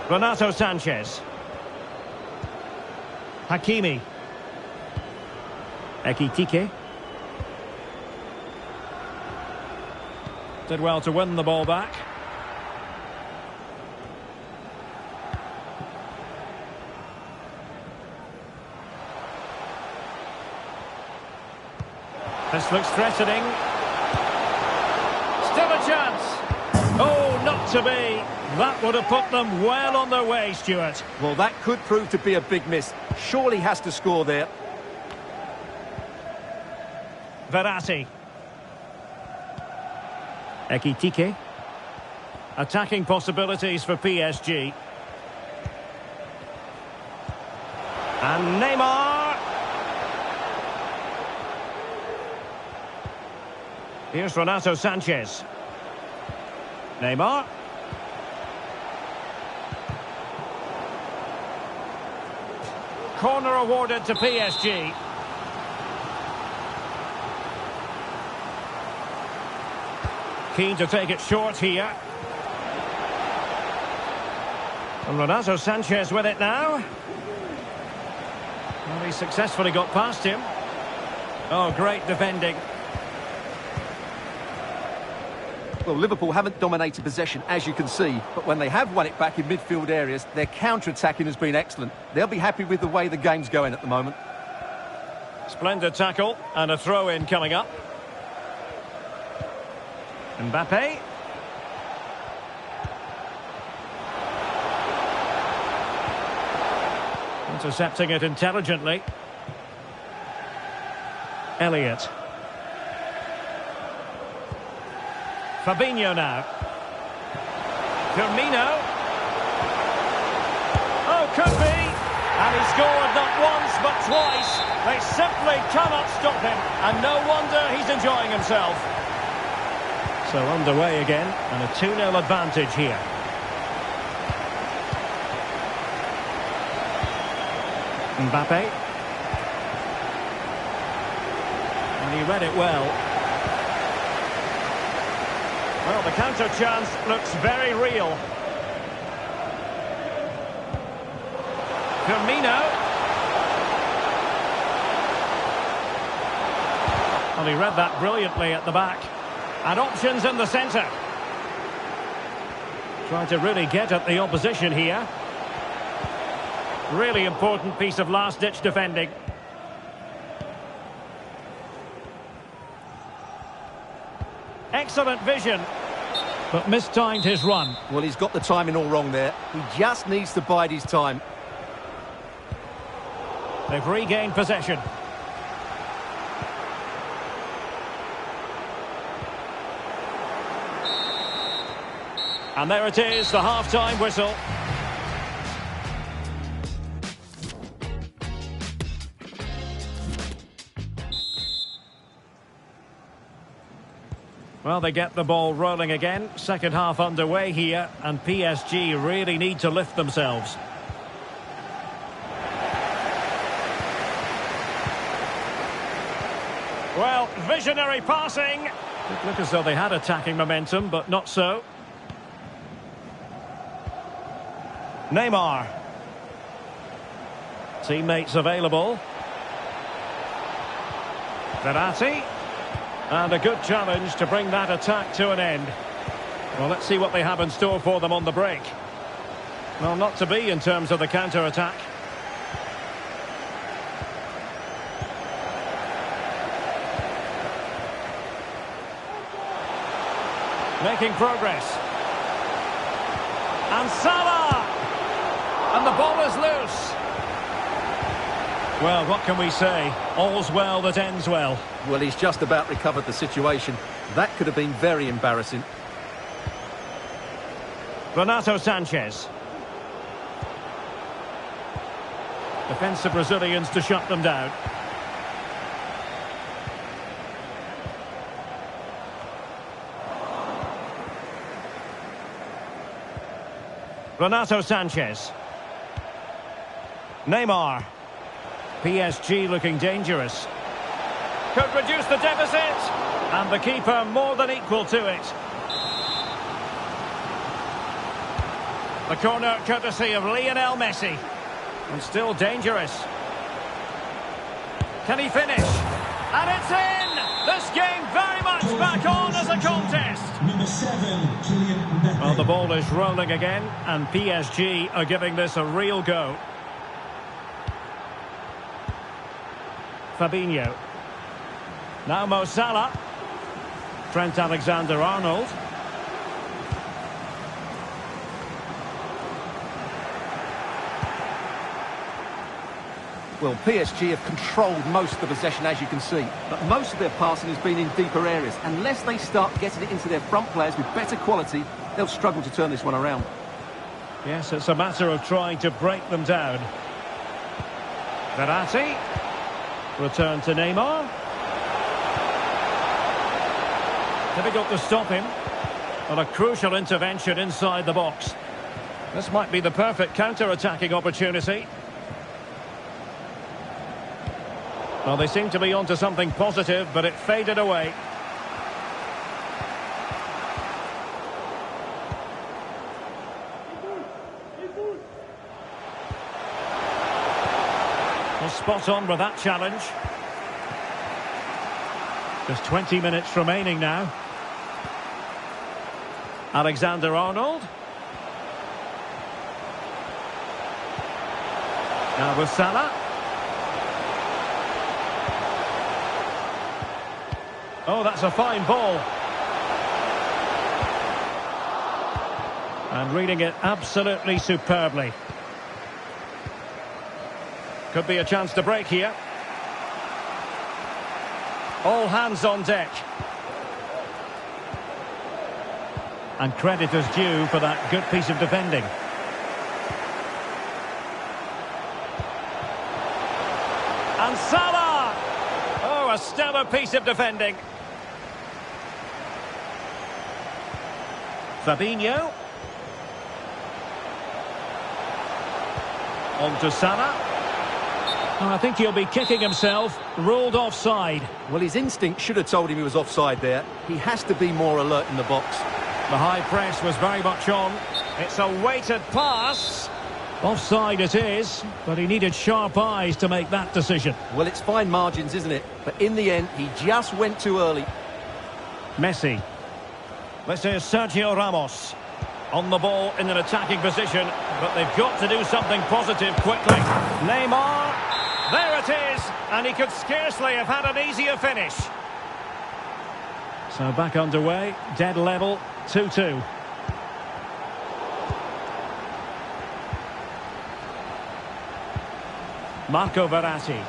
Renato Sanchez. Hakimi. Ekitike. Did well to win the ball back. This looks threatening. Still a chance. Oh, not to be. That would have put them well on their way, Stuart. Well, that could prove to be a big miss. Surely has to score there. Verratti. Ekitike. Attacking possibilities for PSG. And Neymar. Here's Renato Sanchez. Neymar. Corner awarded to PSG. Keen to take it short here. And Renato Sanchez with it now. Well, he successfully got past him. Oh, great defending. Well, Liverpool haven't dominated possession, as you can see, but when they have won it back in midfield areas, their counter-attacking has been excellent. They'll be happy with the way the game's going at the moment. Splendid tackle, and a throw-in coming up. Mbappe. Intercepting it intelligently. Elliott. Fabinho now. Firmino. Oh, could be. And he scored not once but twice. They simply cannot stop him. And no wonder he's enjoying himself. So underway again, and a 2-0 advantage here. Mbappe. And he read it well. Well, the counter chance looks very real. Firmino. Well, he read that brilliantly at the back. And options in the centre. Trying to really get at the opposition here. Really important piece of last-ditch defending. Excellent vision, but mistimed his run. Well, he's got the timing all wrong there. He just needs to bide his time. They've regained possession. And there it is, the half-time whistle. Well, they get the ball rolling again. Second half underway here, and PSG really need to lift Well, visionary passing. It looked as though they had attacking momentum, but not so. Neymar. Teammates available. Verratti. And a good challenge to bring that attack to an end. Well, let's see what they have in store for them on the break. Well, not to be in terms of the counter-attack. Making progress. And Salah! And the ball is loose. Well, what can we say? All's well that ends well. Well, he's just about recovered the situation. That could have been very embarrassing. Renato Sanchez. Defensive Brazilians to shut them down. Renato Sanchez. Neymar. PSG looking dangerous. Could reduce the deficit. And the keeper more than equal to it. The corner courtesy of Lionel Messi. And still dangerous. Can he finish? And it's in! This game very much back on as a contest. Number 7, Kylian Mbappe. Well, the ball is rolling again, and PSG are giving this a real go. Fabinho. Now Mo Salah. Trent Alexander-Arnold. Well, PSG have controlled most of the possession, as you can see. But most of their passing has been in deeper areas. Unless they start getting it into their front players with better quality, they'll struggle to turn this one around. Yes, it's a matter of trying to break them down. Verratti. Return to Neymar. Difficult to stop him. But a crucial intervention inside the box. This might be the perfect counter-attacking opportunity. Well, they seem to be onto something positive, but it faded away. Well, spot on with that challenge. There's 20 minutes remaining now. Alexander-Arnold. Now with Salah. Oh, that's a fine ball. And reading it absolutely superbly. Could be a chance to break here. All hands on deck. And credit is due for that good piece of defending. And Salah! Oh, a stellar piece of defending. Fabinho. On to Salah. Oh, I think he'll be kicking himself. Ruled offside. Well, his instinct should have told him he was offside there. He has to be more alert in the box. The high press was very much on. It's a weighted pass. Offside it is, but he needed sharp eyes to make that decision. Well, it's fine margins, isn't it? But in the end, he just went too early. Messi. This is Sergio Ramos. On the ball in an attacking position, but they've got to do something positive quickly. Neymar. There it is. And he could scarcely have had an easier finish. So back underway. Dead level. 2-2. Marco Verratti.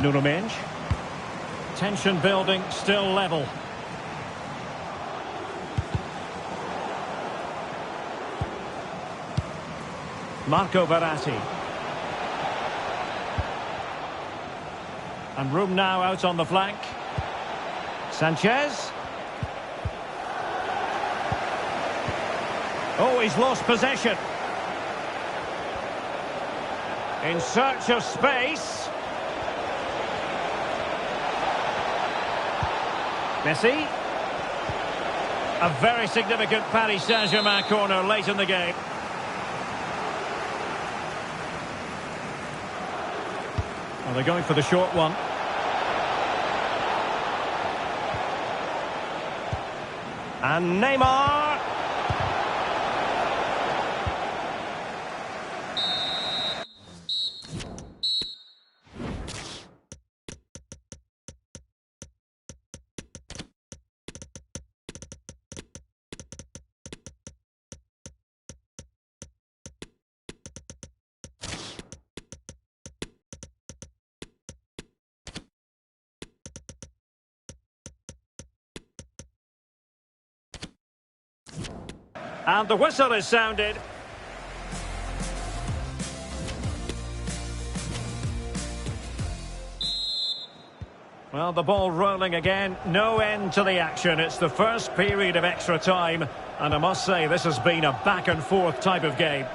Nuno Mendes. Tension building, still level. Marco Verratti. And room now out on the flank. Sanchez. Oh, he's lost possession. In search of space. Messi. A very significant Paris Saint-Germain corner late in the game. Well, they're going for the short one. And Neymar. And the whistle is sounded. Well, the ball rolling again. No end to the action. It's the first period of extra time. And I must say, this has been a back-and-forth type of game.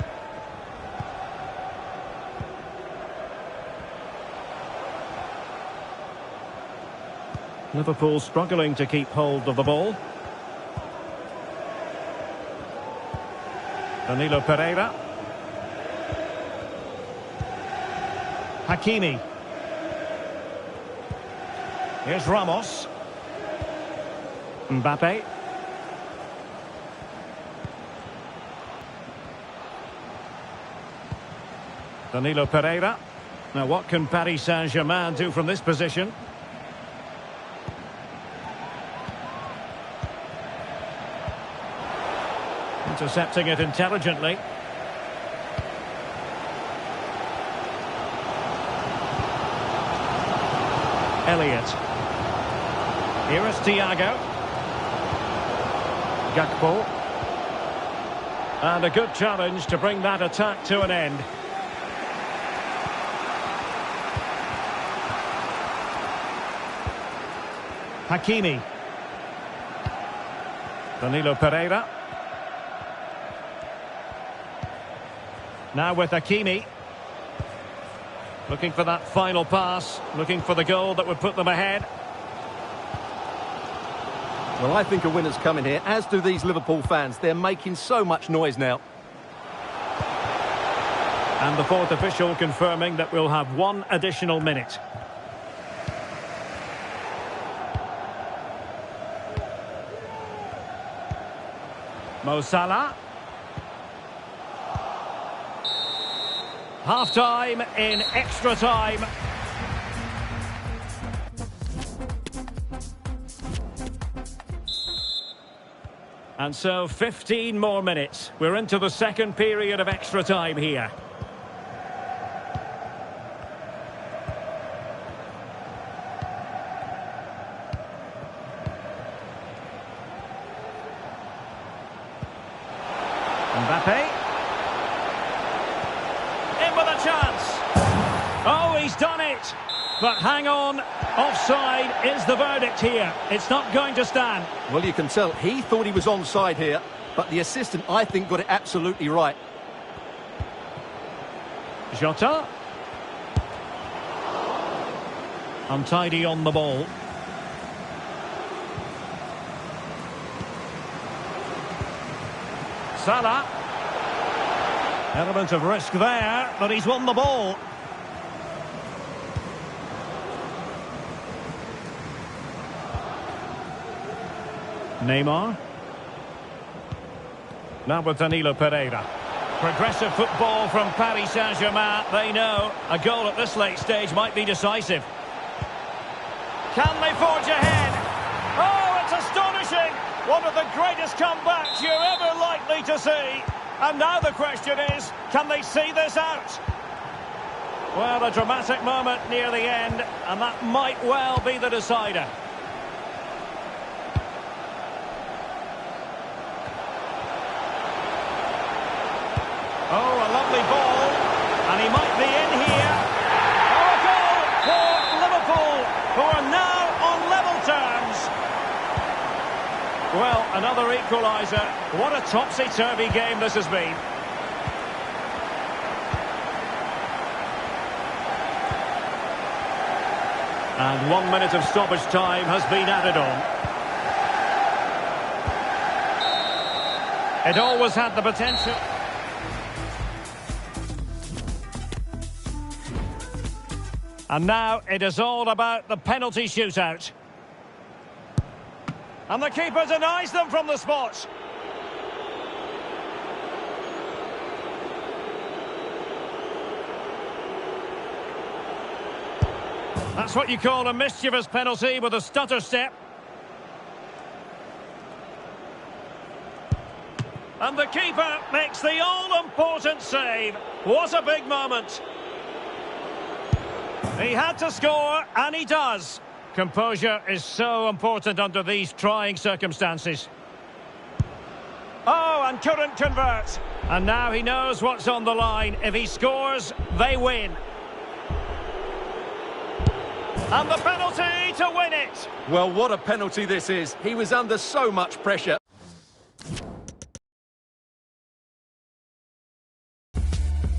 Liverpool struggling to keep hold of the ball. Danilo Pereira. Hakimi. Here's Ramos. Mbappe. Danilo Pereira. Now what can Paris Saint-Germain do from this position? Intercepting it intelligently. Elliott. Here is Thiago. Gakpo. And a good challenge to bring that attack to an end. Hakimi. Danilo Pereira. Now with Hakimi. Looking for that final pass. Looking for the goal that would put them ahead. Well, I think a winner's coming here, as do these Liverpool fans. They're making so much noise now. And the fourth official confirming that we'll have one additional minute. Mo Salah. Half-time in extra time. And so 15 more minutes. We're into the second period of extra time here. Mbappe. In with a chance. Oh, he's done it. But hang on, offside is the verdict here. It's not going to stand. Well, you can tell he thought he was onside here, but the assistant, I think, got it absolutely right. Jota. Untidy on the ball. Salah. Element of risk there, but he's won the ball. Neymar. Now with Danilo Pereira. Progressive football from Paris Saint-Germain. They know a goal at this late stage might be decisive. Can they forge ahead? Oh, it's astonishing! One of the greatest comebacks you're ever likely to see. And now the question is, can they see this out? Well, a dramatic moment near the end, and that might well be the decider. Oh, a lovely ball, and he might be in here. Oh, a goal for Liverpool, who are now on level terms. Well, another equaliser. What a topsy-turvy game this has been. And 1 minute of stoppage time has been added on. It always had the potential. And now it is all about the penalty shootout. And the keeper denies them from the spot. That's what you call a mischievous penalty with a stutter step. And the keeper makes the all-important save. What a big moment. He had to score, and he does. Composure is so important under these trying circumstances. Oh, and couldn't convert. And now he knows what's on the line. If he scores, they win. And the penalty to win it. Well, what a penalty this is. He was under so much pressure.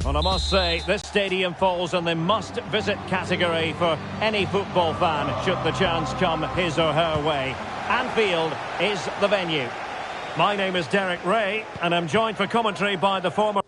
Well, I must say, this stadium falls in the must-visit category for any football fan, should the chance come his or her way. Anfield is the venue. My name is Derek Ray, and I'm joined for commentary by the former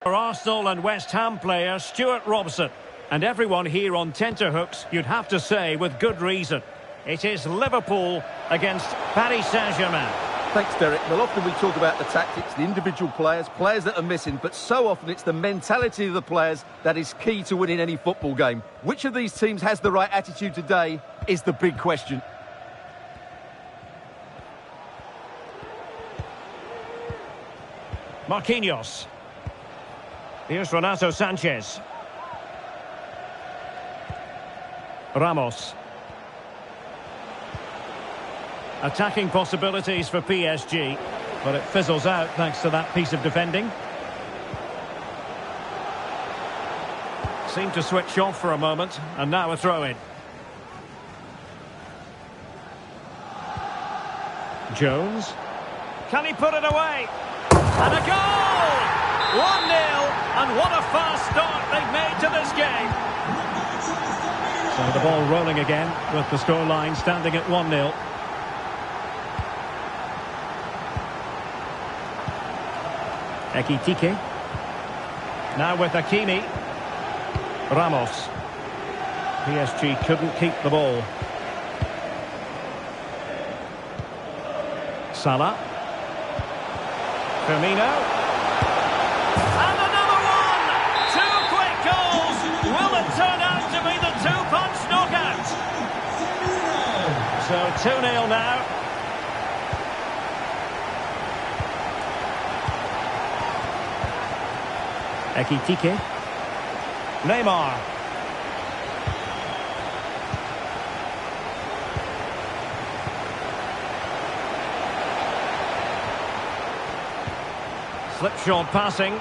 Arsenal and West Ham player Stuart Robson. And everyone here on tenterhooks, you'd have to say, with good reason. It is Liverpool against Paris Saint-Germain. Thanks, Derek. Well, often we talk about the tactics, the individual players that are missing, but so often it's the mentality of the players that is key to winning any football game. Which of these teams has the right attitude today is the big question. Marquinhos. Here's Renato Sanchez. Ramos. Attacking possibilities for PSG, but it fizzles out thanks to that piece of defending. Seemed to switch off for a moment, and now a throw-in. Jones. Can he put it away? And a goal! 1-0, and what a fast start they've made to this game. So the ball rolling again, with the scoreline standing at 1-0. Ekitike. Now with Hakimi. Ramos. PSG couldn't keep the ball. Salah. Firmino. And another one! Two quick goals! Will it turn out to be the two-punch knockout? So 2-0 now. Ekitike. Neymar. Slipshod passing.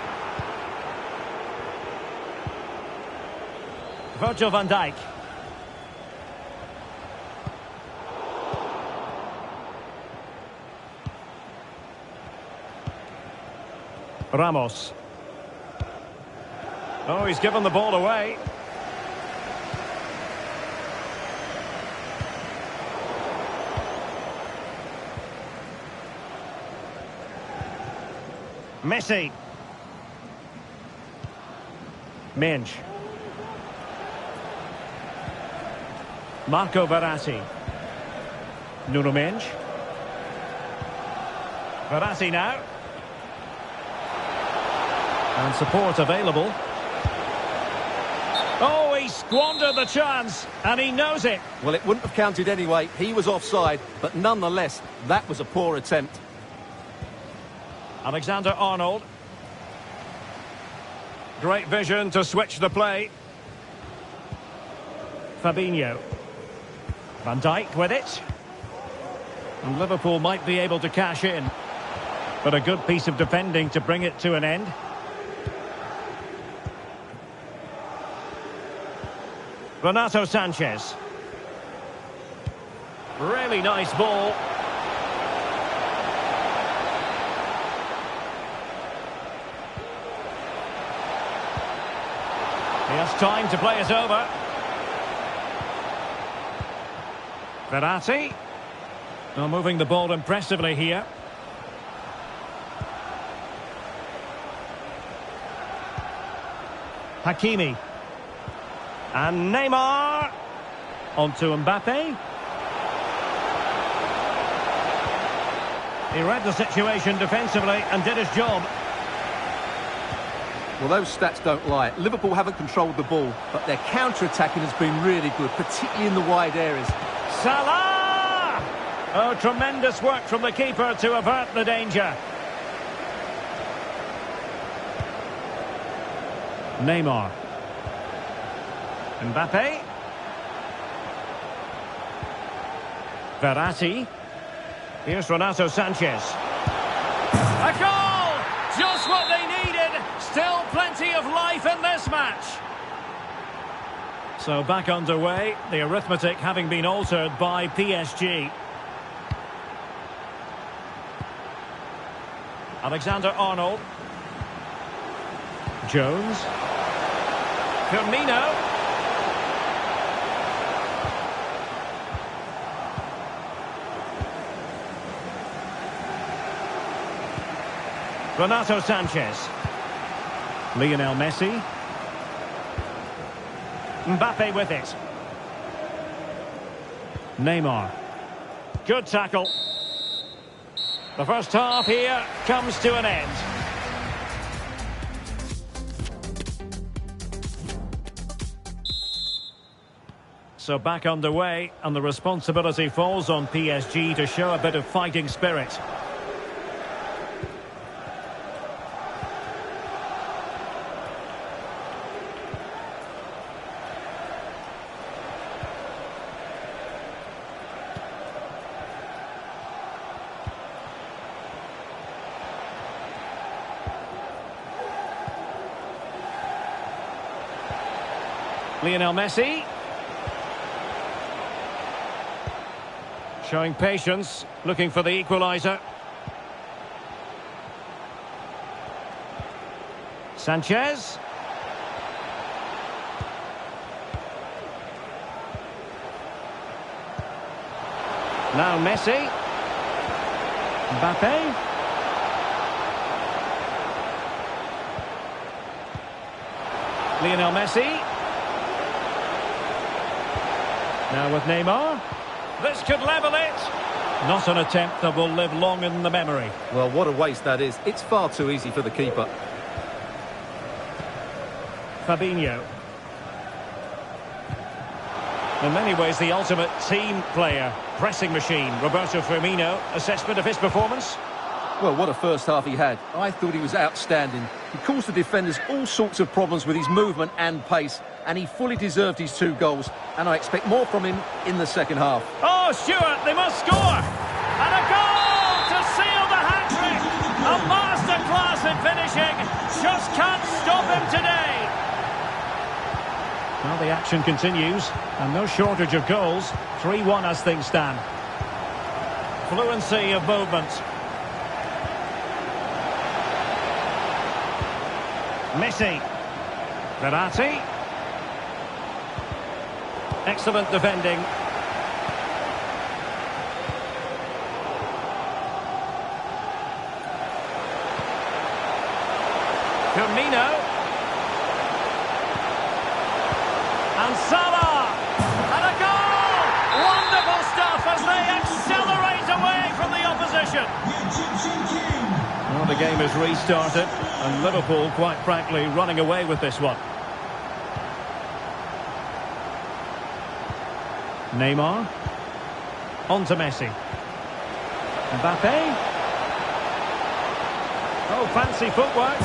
Virgil van Dijk. Ramos. Oh, he's given the ball away. Messi. Minge. Marco Verratti. Nuno Minge. Verratti now. And support available. Oh, he squandered the chance, and he knows it. Well, it wouldn't have counted anyway. He was offside, but nonetheless, that was a poor attempt. Alexander-Arnold. Great vision to switch the play. Fabinho. Van Dijk with it. And Liverpool might be able to cash in. But a good piece of defending to bring it to an end. Renato Sanchez. Really nice ball. He has time to play it over. Verratti. Well, moving the ball impressively here. Hakimi. And Neymar. On to Mbappe. He read the situation defensively and did his job. Well, those stats don't lie. Liverpool haven't controlled the ball, but their counter-attacking has been really good, particularly in the wide areas. Salah! Oh, tremendous work from the keeper to avert the danger. Neymar. Mbappe. Verratti. Here's Renato Sanchez. A goal! Just what they needed. Still plenty of life in this match. So back underway, the arithmetic having been altered by PSG. Alexander-Arnold. Jones. Firmino. Renato Sanchez. Lionel Messi. Mbappe with it. Neymar. Good tackle. The first half here comes to an end. So back underway, and the responsibility falls on PSG to show a bit of fighting spirit. Lionel Messi. Showing patience, looking for the equaliser. Sanchez. Now Messi. Mbappe. Lionel Messi. Now with Neymar. This could level it. Not an attempt that will live long in the memory. Well, what a waste that is. It's far too easy for the keeper. Fabinho. In many ways, the ultimate team player. Pressing machine. Roberto Firmino. Assessment of his performance? Well, what a first half he had. I thought he was outstanding. He caused the defenders all sorts of problems with his movement and pace, and he fully deserved his 2 goals, and I expect more from him in the second half. Oh, Stuart, they must score! And a goal to seal the hat-trick! A masterclass in finishing! Just can't stop him today! Well, the action continues, and no shortage of goals. 3-1 as things stand. Fluency of movement. Messi. Verratti. Excellent defending. Firmino. And Salah. And a goal! Wonderful stuff as they accelerate away from the opposition. Well, the game is restarted, and Liverpool, quite frankly, running away with this one. Neymar. On to Messi. Mbappe. Oh, fancy footwork.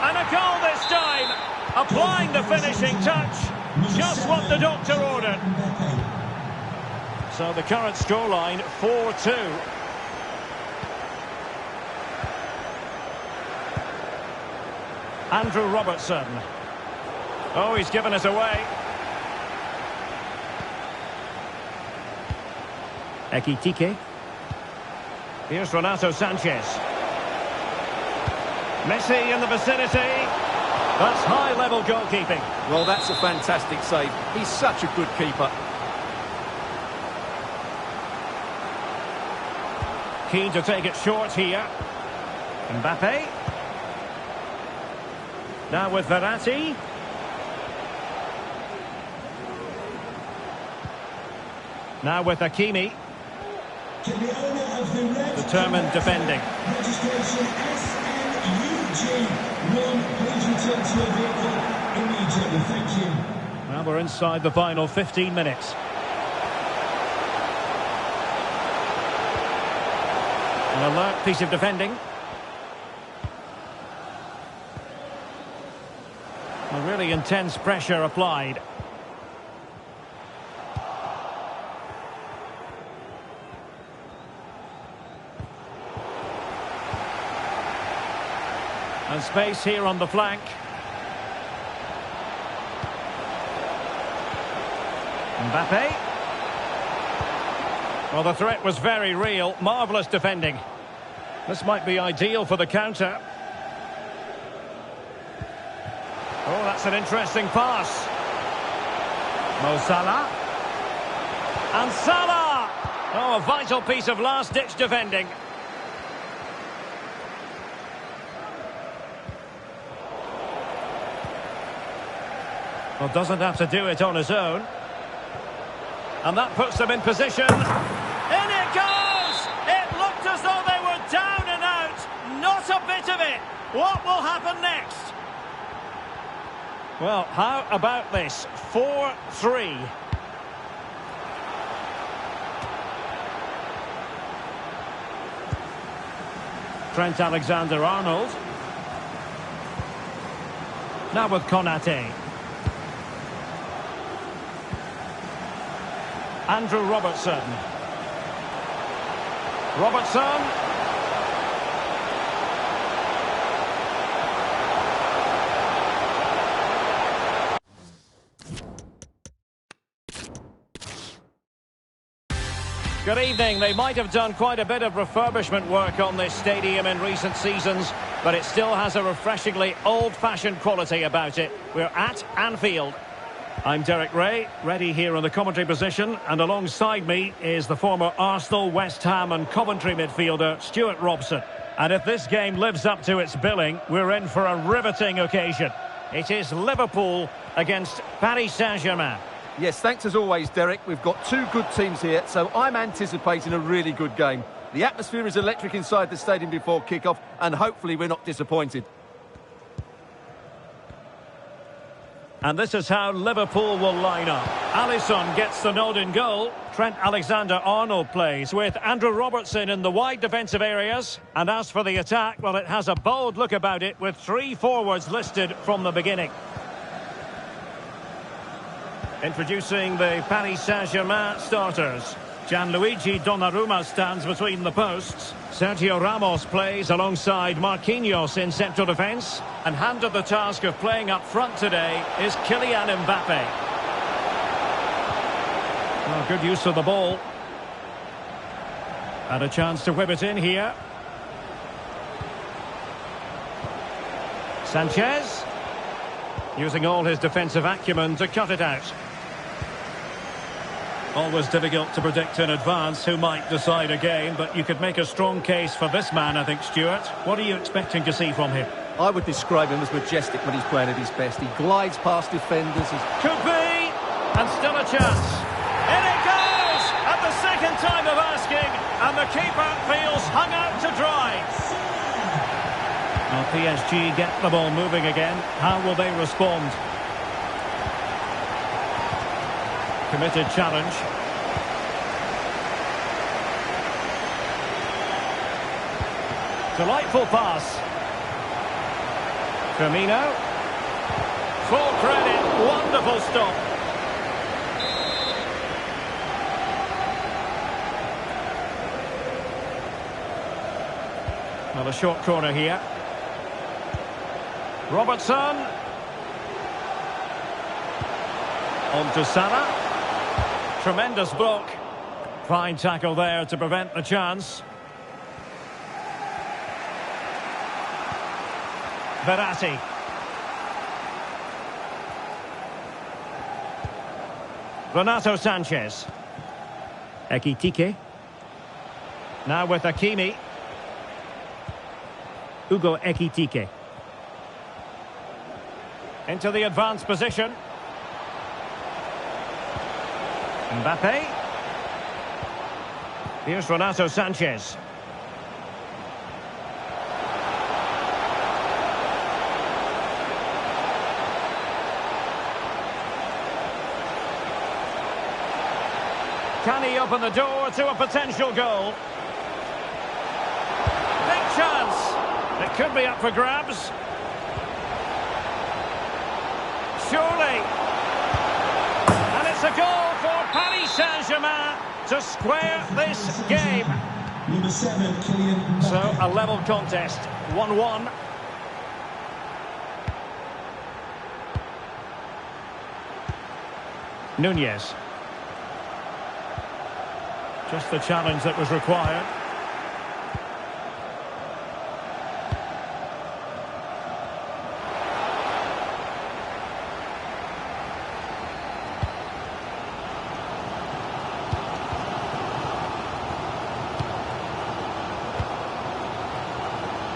And a goal this time. Applying the finishing touch. Just what the doctor ordered. So the current scoreline, 4-2. Andrew Robertson. Oh, he's given us away. Ekitike. Here's Renato Sanchez. Messi in the vicinity. That's high-level goalkeeping. Well, that's a fantastic save. He's such a good keeper. Keen to take it short here. Mbappe. Now with Verratti. Now with Hakimi. To the owner of the red Determined defending. registration SNUG1, please return to your vehicle immediately. Thank you. Well, we're inside the final 15 minutes. An alert piece of defending. A really intense pressure applied. And space here on the flank. Mbappe. Well, the threat was very real. Marvellous defending. This might be ideal for the counter. Oh, that's an interesting pass. Mo Salah. And Salah! Oh, a vital piece of last-ditch defending. Well, doesn't have to do it on his own. And that puts them in position. In it goes! It looked as though they were down and out. Not a bit of it. What will happen next? Well, how about this? 4-3. Trent Alexander-Arnold. Now with Konate. Andrew Robertson. Robertson. Good evening. They might have done quite a bit of refurbishment work on this stadium in recent seasons, but it still has a refreshingly old-fashioned quality about it. We're at Anfield. I'm Derek Ray, ready here on the commentary position, and alongside me is the former Arsenal, West Ham and Coventry midfielder Stuart Robson. And if this game lives up to its billing, we're in for a riveting occasion. It is Liverpool against Paris Saint-Germain. Yes, thanks as always, Derek. We've got two good teams here, so I'm anticipating a really good game. The atmosphere is electric inside the stadium before kick-off, and hopefully we're not disappointed. And this is how Liverpool will line up. Alisson gets the nod in goal. Trent Alexander-Arnold plays with Andrew Robertson in the wide defensive areas. And as for the attack, well, it has a bold look about it with three forwards listed from the beginning. Introducing the Paris Saint-Germain starters. Gianluigi Donnarumma stands between the posts. Sergio Ramos plays alongside Marquinhos in central defence. And handed the task of playing up front today is Kylian Mbappe. Well, good use of the ball. And a chance to whip it in here. Sanchez. Using all his defensive acumen to cut it out. Always difficult to predict in advance who might decide a game, but you could make a strong case for this man, I think, Stuart. What are you expecting to see from him? I would describe him as majestic when he's playing at his best. He glides past defenders. Could be, and still a chance. In it goes! At the second time of asking, and the keeper feels hung out to dry. Well, PSG get the ball moving again. How will they respond? Committed challenge. Delightful pass. Firmino. Full credit. Wonderful stop. Well, a short corner here. Robertson. On to Salah. Tremendous block. Fine tackle there to prevent the chance. Verratti. Renato Sanchez. Ekitike. Now with Hakimi. Ugo Ekitike. Into the advanced position. Mbappe. Here's Renato Sanchez. Can he open the door to a potential goal? Big chance. It could be up for grabs. Surely. And it's a goal for Paris Saint-Germain to square this game. Number 7, Kylian Mbappe. So a level contest, 1-1. Nunez. Just the challenge that was required.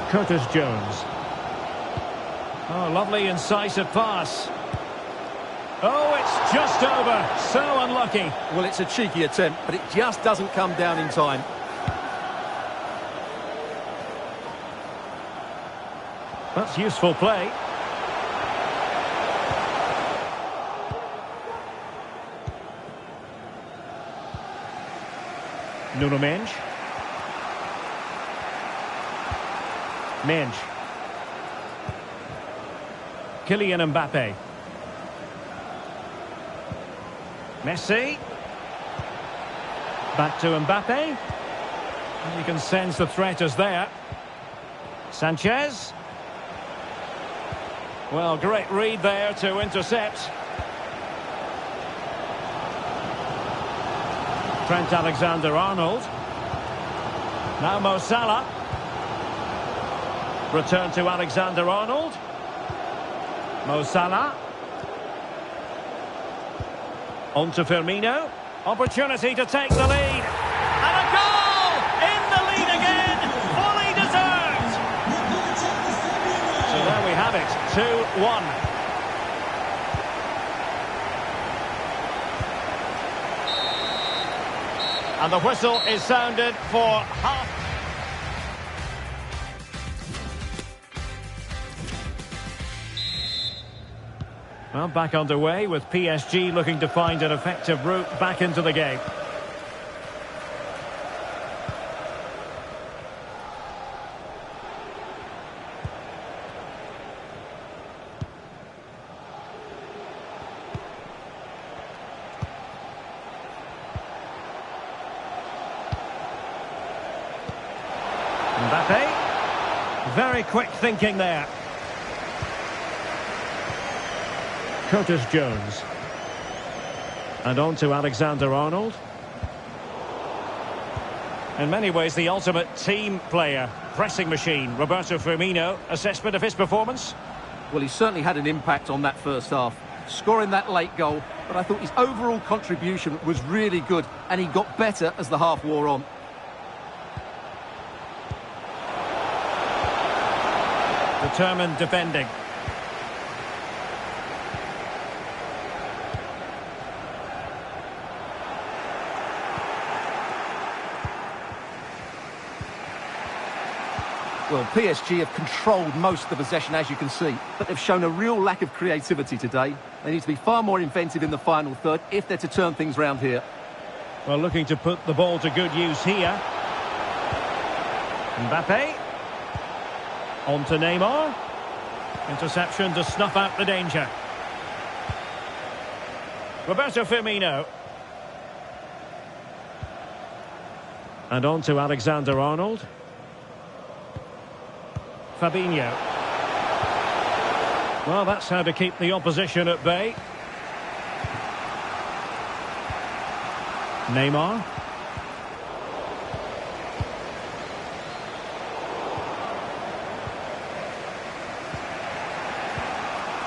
Curtis Jones. Oh, lovely incisive pass. Oh, it's just over. So unlucky. Well, it's a cheeky attempt, but it just doesn't come down in time. That's useful play. Nuno Mendes. Mendes. Kylian Mbappe. Messi. Back to Mbappe. And you can sense the threat is there. Sanchez. Well, great read there to intercept. Trent Alexander-Arnold. Now Mo Salah. Return to Alexander-Arnold. Mo Salah. On to Firmino. Opportunity to take the lead. And a goal! In the lead again! Fully deserved! So there we have it. 2-1. And the whistle is sounded for half. Well, back underway with PSG looking to find an effective route back into the game. Mbappe. Very quick thinking there. Curtis Jones. And on to Alexander-Arnold. In many ways, the ultimate team player, pressing machine. Roberto Firmino, assessment of his performance? Well, he certainly had an impact on that first half, scoring that late goal, but I thought his overall contribution was really good, and he got better as the half wore on. Determined defending. Well, PSG have controlled most of the possession, as you can see, but they've shown a real lack of creativity today. They need to be far more inventive in the final third if they're to turn things round here. Well, looking to put the ball to good use here. Mbappe. On to Neymar. Interception to snuff out the danger. Roberto Firmino. And on to Alexander-Arnold. Fabinho. Well, that's how to keep the opposition at bay. Neymar.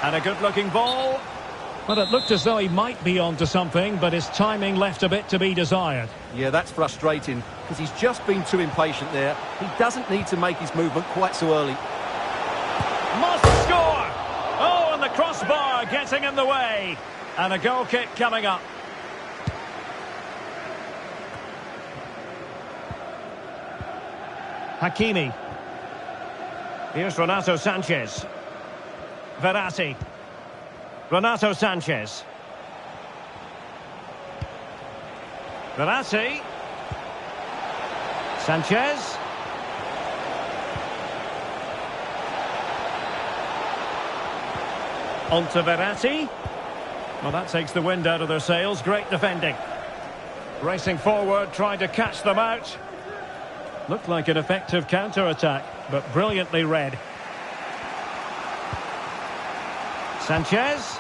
And a good-looking ball. Well, it looked as though he might be onto something, but his timing left a bit to be desired. Yeah, that's frustrating, because he's just been too impatient there. He doesn't need to make his movement quite so early. Must score! Oh, and the crossbar getting in the way. And a goal kick coming up. Hakimi. Here's Renato Sanchez. Verratti. Renato Sanchez. Verratti. Sanchez. On to Verratti. Well, that takes the wind out of their sails. Great defending. Racing forward, trying to catch them out. Looked like an effective counter-attack, but brilliantly read. Sanchez.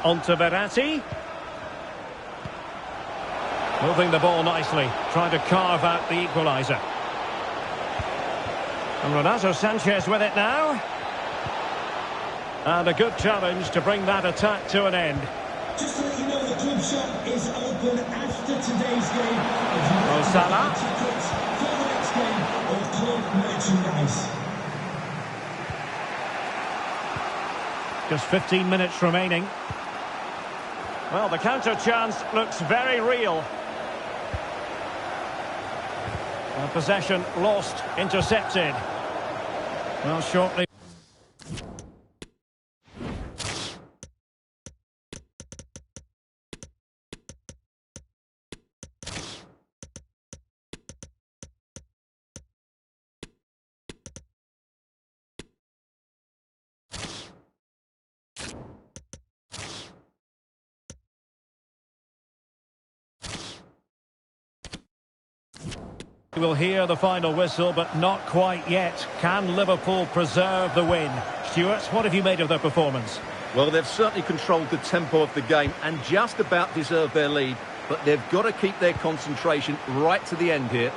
On to Verratti. Moving the ball nicely, trying to carve out the equaliser. And Renato Sanchez with it now. And a good challenge to bring that attack to an end. Just to let you know, the club shop is open after today's game. Salah. Tickets for the next game or club merchandise. Just 15 minutes remaining. Well, the counter chance looks very real. Possession lost, intercepted. Well, shortly. We'll hear the final whistle, but not quite yet. Can Liverpool preserve the win? Stuart, what have you made of their performance? Well, they've certainly controlled the tempo of the game and just about deserved their lead, but they've got to keep their concentration right to the end here.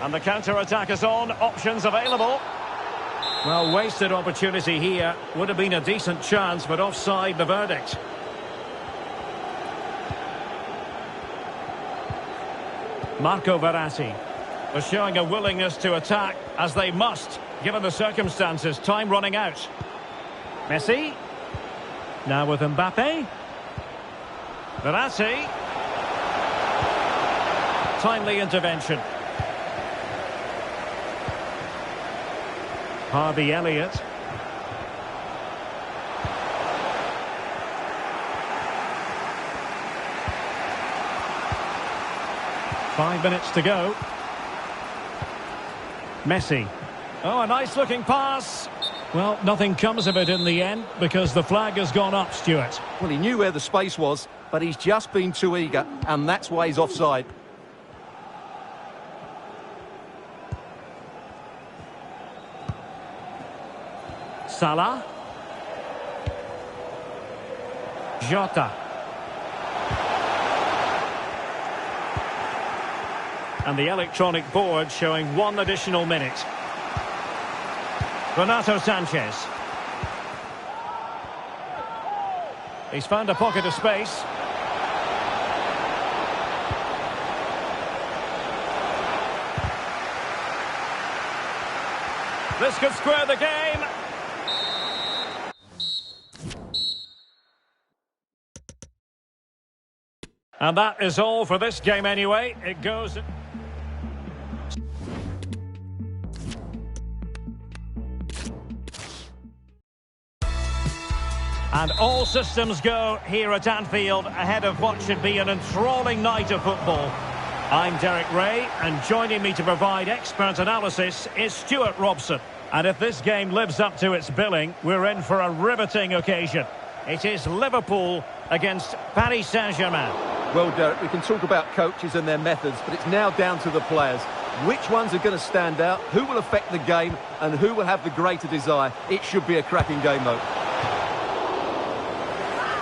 And the counter-attack is on, options available. Well, wasted opportunity here. Would have been a decent chance, but offside the verdict. Marco Verratti was showing a willingness to attack, as they must, given the circumstances. Time running out. Messi. Now with Mbappe. Verratti. Timely intervention. Harvey Elliott. Five minutes to go. Messi. Oh, a nice looking pass. Well, nothing comes of it in the end because the flag has gone up, Stuart. Well, he knew where the space was, but he's just been too eager, and that's why he's offside. Salah. Jota. And the electronic board showing one additional minute. Renato Sanchez. He's found a pocket of space. This could square the game. And that is all for this game anyway. It goes... And all systems go here at Anfield ahead of what should be an enthralling night of football. I'm Derek Ray, and joining me to provide expert analysis is Stuart Robson. And if this game lives up to its billing, we're in for a riveting occasion. It is Liverpool against Paris Saint-Germain. Well, Derek, we can talk about coaches and their methods, but it's now down to the players. Which ones are going to stand out, who will affect the game, and who will have the greater desire? It should be a cracking game, though.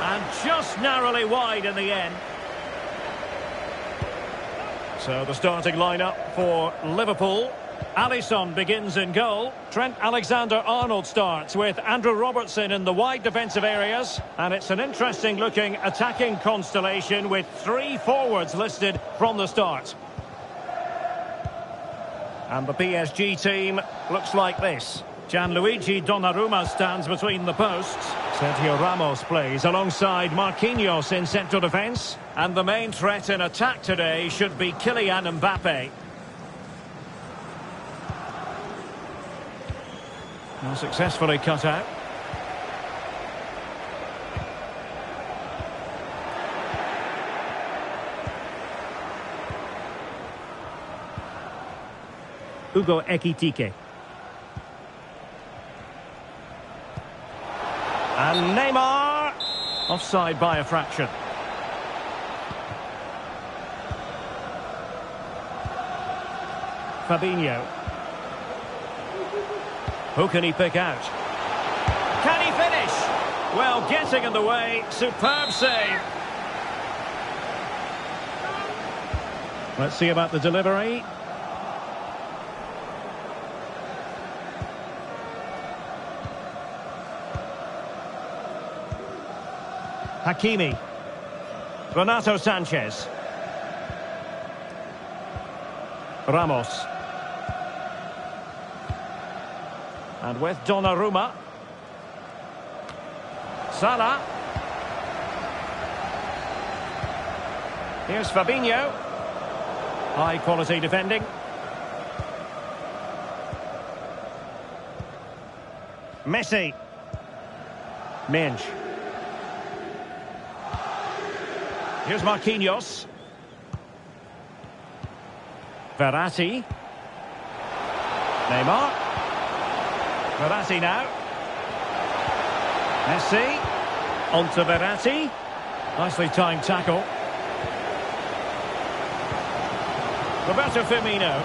And just narrowly wide in the end. So the starting lineup for Liverpool. Alisson begins in goal. Trent Alexander-Arnold starts with Andrew Robertson in the wide defensive areas. And it's an interesting looking attacking constellation with three forwards listed from the start. And the PSG team looks like this. Gianluigi Donnarumma stands between the posts. Sergio Ramos plays alongside Marquinhos in central defence. And the main threat in attack today should be Kylian Mbappe. Now successfully cut out. Hugo Ekitike. And Neymar, offside by a fraction. Fabinho. Who can he pick out? Can he finish? Well, getting in the way, superb save. Let's see about the delivery. Hakimi. Renato Sanchez. Ramos. And with Donnarumma. Salah. Here's Fabinho. High quality defending. Messi. Minge. Here's Marquinhos. Verratti. Neymar. Verratti now. Messi. On to Verratti. Nicely timed tackle. Roberto Firmino.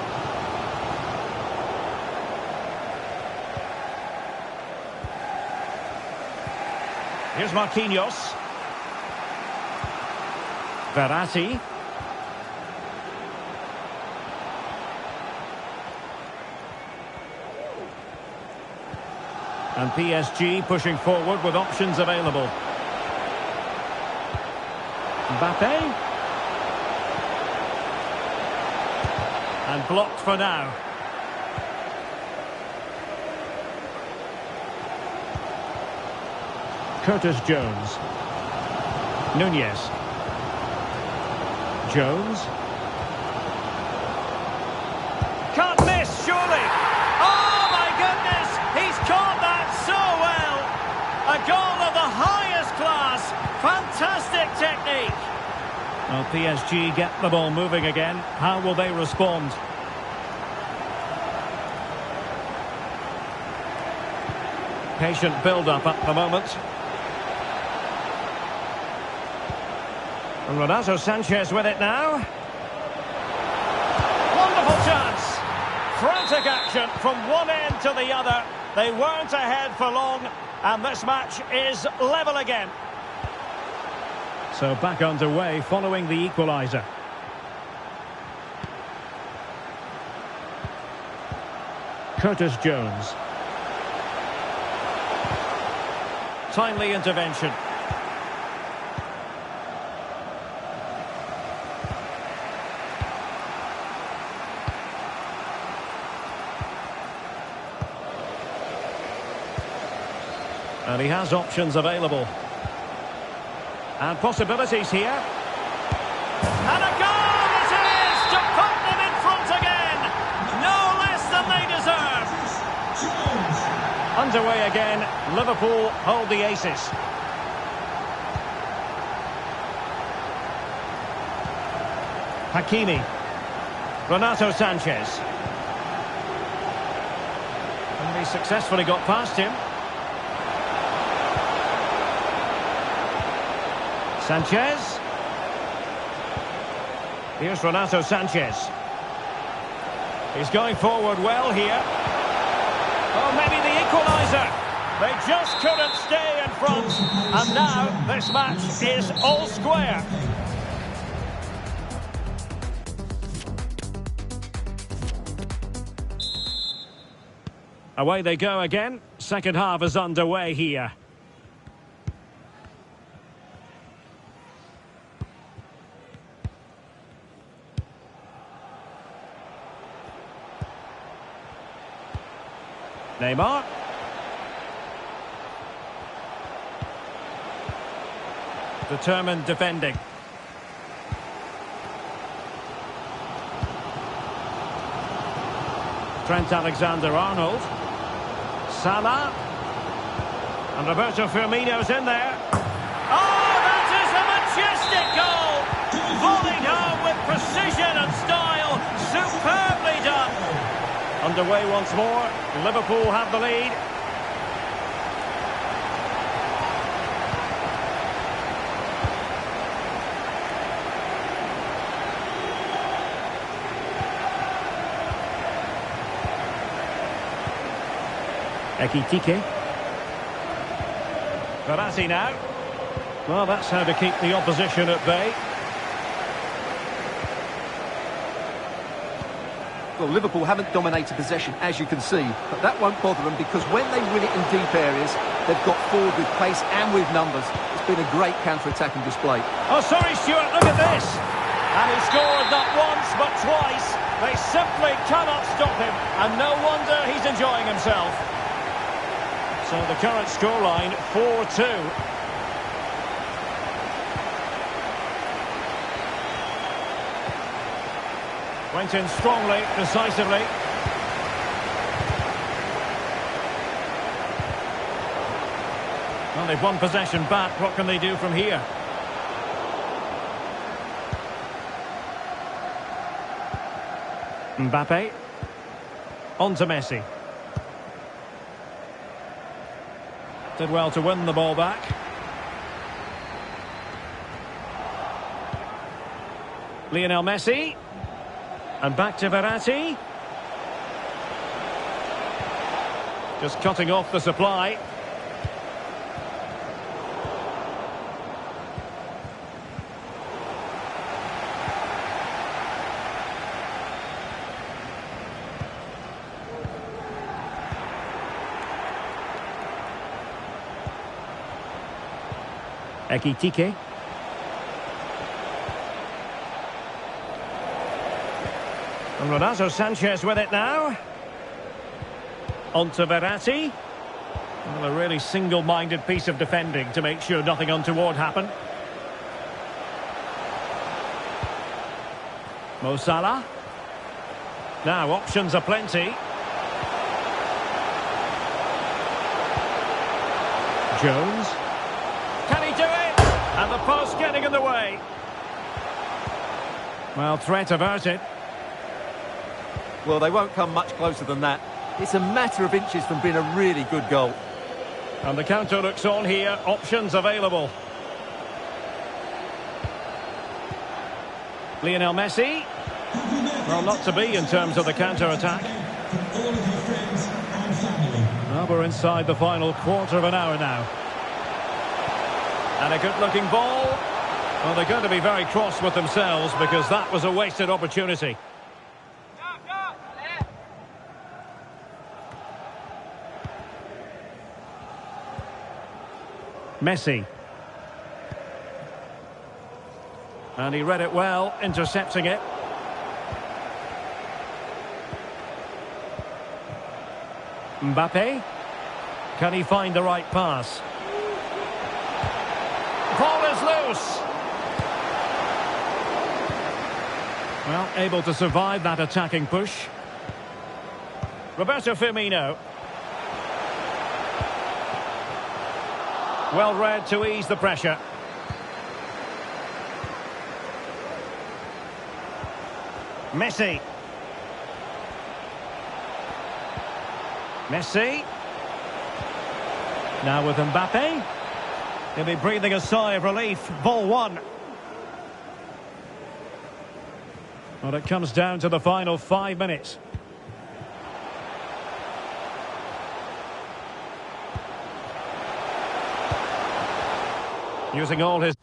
Here's Marquinhos. Verratti. And PSG pushing forward with options available. Mbappe. And blocked for now. Curtis Jones. Nunez. Jones. Can't miss, surely. Oh, my goodness. He's caught that so well. A goal of the highest class. Fantastic technique. Well, PSG get the ball moving again. How will they respond? Patient build-up at the moment. And Renato Sanchez with it now. Wonderful chance. Frantic action from one end to the other. They weren't ahead for long, and this match is level again. So back underway following the equaliser. Curtis Jones. Timely intervention. And he has options available. And possibilities here. And a goal it is to put them in front again. No less than they deserve. Underway again. Liverpool hold the aces. Hakimi. Renato Sanchez. And he successfully got past him. Sanchez. Here's Renato Sanchez. He's going forward well here. Oh, maybe the equaliser. They just couldn't stay in front. And now this match is all square. Away they go again. Second half is underway here. Neymar. Determined defending. Trent Alexander-Arnold. Salah. And Roberto Firmino's in there. Oh, that is a majestic goal! Volleyed home with precision and style. Superbly done. Underway once more. Liverpool have the lead. Ekitike. Verratti now. Well, that's how to keep the opposition at bay. Well, Liverpool haven't dominated possession, as you can see, but that won't bother them because when they win it in deep areas, they've got forward with pace and with numbers. It's been a great counter-attacking display. Oh, sorry, Stuart, look at this. And he scored not once, but twice. They simply cannot stop him, and no wonder he's enjoying himself. So the current scoreline, 4-2. Went in strongly, decisively. Well, they've won possession back. What can they do from here? Mbappe. On to Messi. Did well to win the ball back. Lionel Messi. And back to Verratti. Just cutting off the supply. Ekitike. And Renato Sanchez with it now. On to Verratti. Well, a really single-minded piece of defending to make sure nothing untoward happened. Mo Salah. Now, options are plenty. Jones. Can he do it? And the post getting in the way. Well, threat averted. Well, they won't come much closer than that. It's a matter of inches from being a really good goal. And the counter looks on here. Options available. Lionel Messi. Well, not to be in terms of the counter-attack. Well, we're inside the final quarter of an hour now. And a good-looking ball. Well, they're going to be very cross with themselves because that was a wasted opportunity. Messi. And he read it well, intercepting it. Mbappe. Can he find the right pass? Ball is loose. Well, able to survive that attacking push. Roberto Firmino. Well read to ease the pressure. Messi. Messi. Now with Mbappe. He'll be breathing a sigh of relief. Ball one. Well, it comes down to the final 5 minutes. Using all his...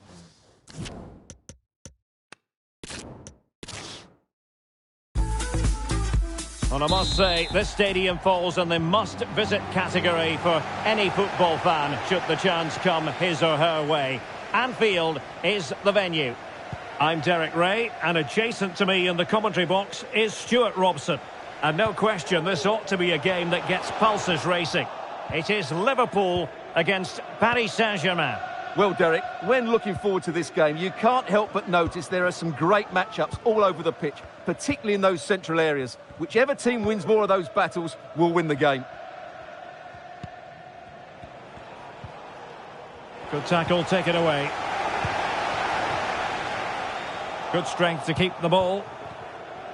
Well, I must say, this stadium falls in the must-visit category for any football fan, should the chance come his or her way. Anfield is the venue. I'm Derek Ray, and adjacent to me in the commentary box is Stuart Robson. And no question, this ought to be a game that gets pulses racing. It is Liverpool against Paris Saint-Germain. Well, Derek, when looking forward to this game, you can't help but notice there are some great matchups all over the pitch, particularly in those central areas. Whichever team wins more of those battles will win the game. Good tackle, take it away. Good strength to keep the ball.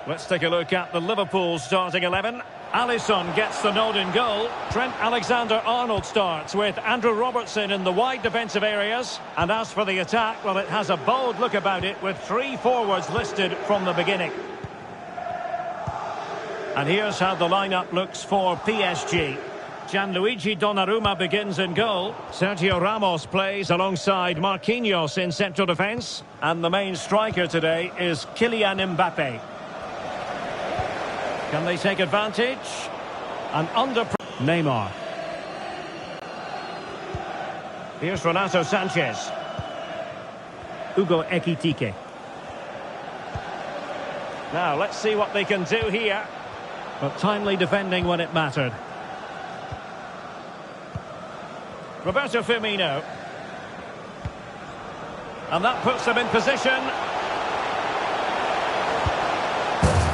Let's take a look at the Liverpool starting 11. Alisson gets the nod in goal. Trent Alexander-Arnold starts with Andrew Robertson in the wide defensive areas. And as for the attack, well, it has a bold look about it with 3 forwards listed from the beginning. And here's how the lineup looks for PSG. Gianluigi Donnarumma begins in goal. Sergio Ramos plays alongside Marquinhos in central defence. And the main striker today is Kylian Mbappe. Can they take advantage? And under Neymar. Here's Renato Sanchez. Hugo Ekitike. Now, let's see what they can do here. But timely defending when it mattered. Roberto Firmino. And that puts them in position.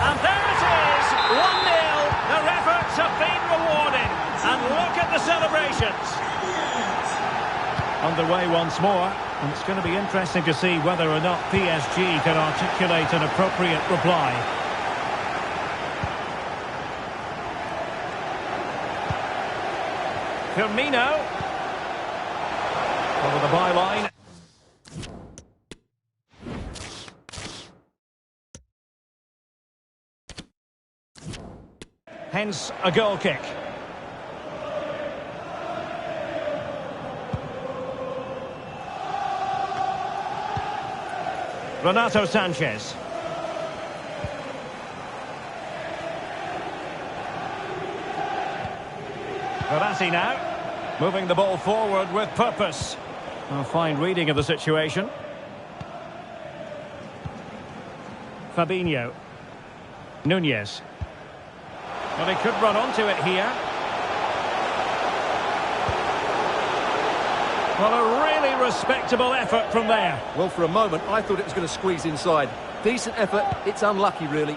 And there it is! 1-0. Their efforts have been rewarded. And look at the celebrations. Underway once more. And it's going to be interesting to see whether or not PSG can articulate an appropriate reply. Firmino. Over the byline. Hence a goal kick. Renato Sanchez. Verratti now. Moving the ball forward with purpose. A fine reading of the situation. Fabinho. Nunez. Well, he could run onto it here. Well, a really respectable effort from there. Well, for a moment, I thought it was going to squeeze inside. Decent effort, it's unlucky, really.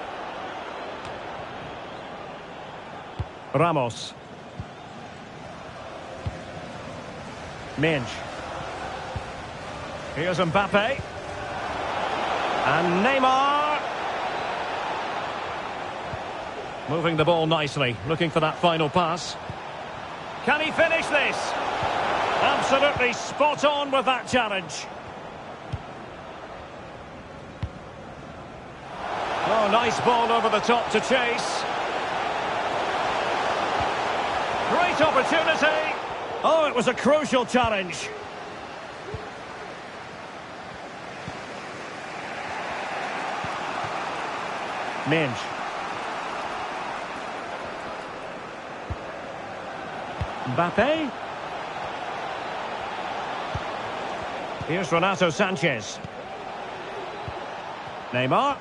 Ramos. Minge. Here's Mbappe. And Neymar. Moving the ball nicely, looking for that final pass. Can he finish this? Absolutely spot on with that challenge. Oh, nice ball over the top to chase. Great opportunity. Oh, it was a crucial challenge. Minge. Mbappe. Here's Renato Sanchez. Neymar.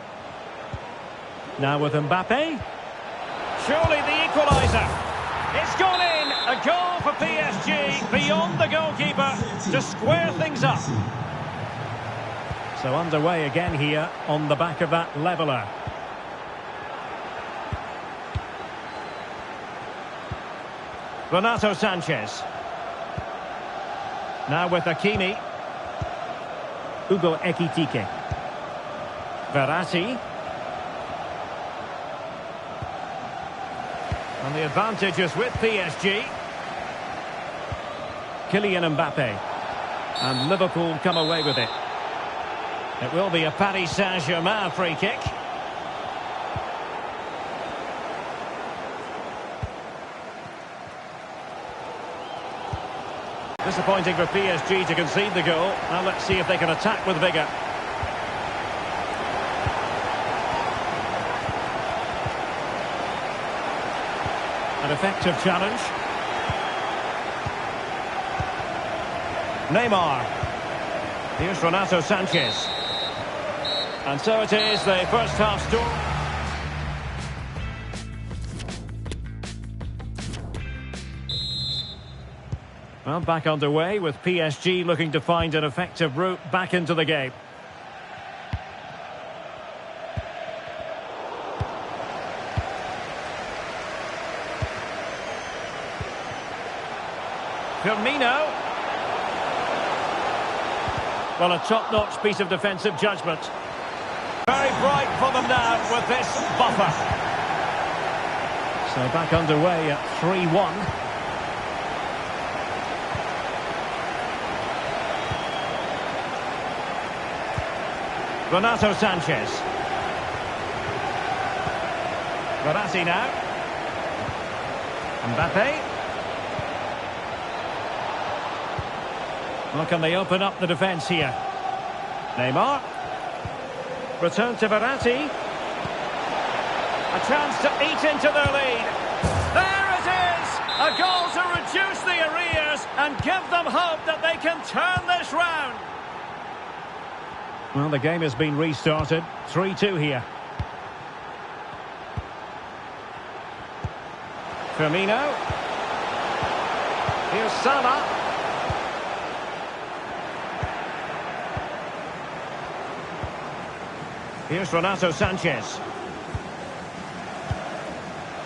Now with Mbappe. Surely the equaliser. It's gone in. A goal for PSG beyond the goalkeeper to square things up. So underway again here on the back of that leveller. Renato Sanchez. Now with Hakimi. Hugo Ekitike. Verratti. And the advantage is with PSG. Kylian Mbappe. And Liverpool come away with it. It will be a Paris Saint-Germain free kick. Disappointing for PSG to concede the goal. Now let's see if they can attack with vigour. An effective challenge. Neymar. Here's Renato Sanchez. And so it is, the first half score. Well, back underway with PSG looking to find an effective route back into the game. Firmino. Well, a top-notch piece of defensive judgment. Very bright for them now with this buffer. So back underway at 3-1. Renato Sanchez. Verratti now. Mbappe. Well, can they open up the defence here? Neymar. Return to Verratti. A chance to eat into their lead. There it is! A goal to reduce the arrears and give them hope that they can turn this round. Well, the game has been restarted. 3-2 here. Firmino. Here's Salah. Here's Renato Sanchez.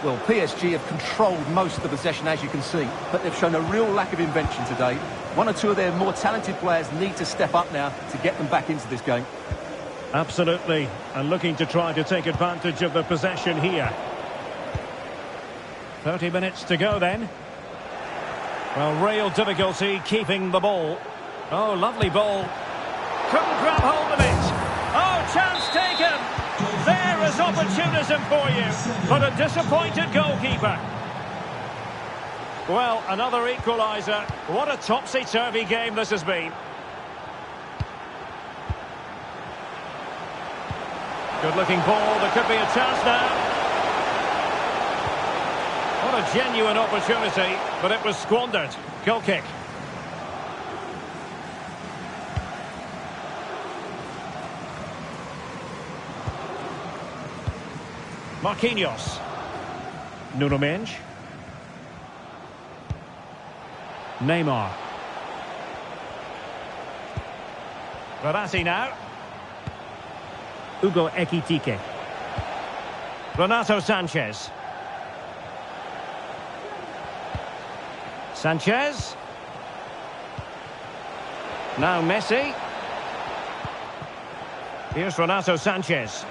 Well, PSG have controlled most of the possession, as you can see, but they've shown a real lack of invention today. One or two of their more talented players need to step up now to get them back into this game. Absolutely, and looking to try to take advantage of the possession here. 30 minutes to go then. Well, real difficulty keeping the ball. Oh, lovely ball. Couldn't grab hold of it. Oh, chance taken. There is opportunism for you, but a disappointed goalkeeper. Well, another equaliser. What a topsy-turvy game this has been. Good-looking ball. There could be a chance now. What a genuine opportunity, but it was squandered. Goal kick. Marquinhos. Nuno Mendes. Neymar. Verratti now. Hugo Ekitike. Renato Sanchez. Sanchez. Now Messi. Here's Renato Sanchez.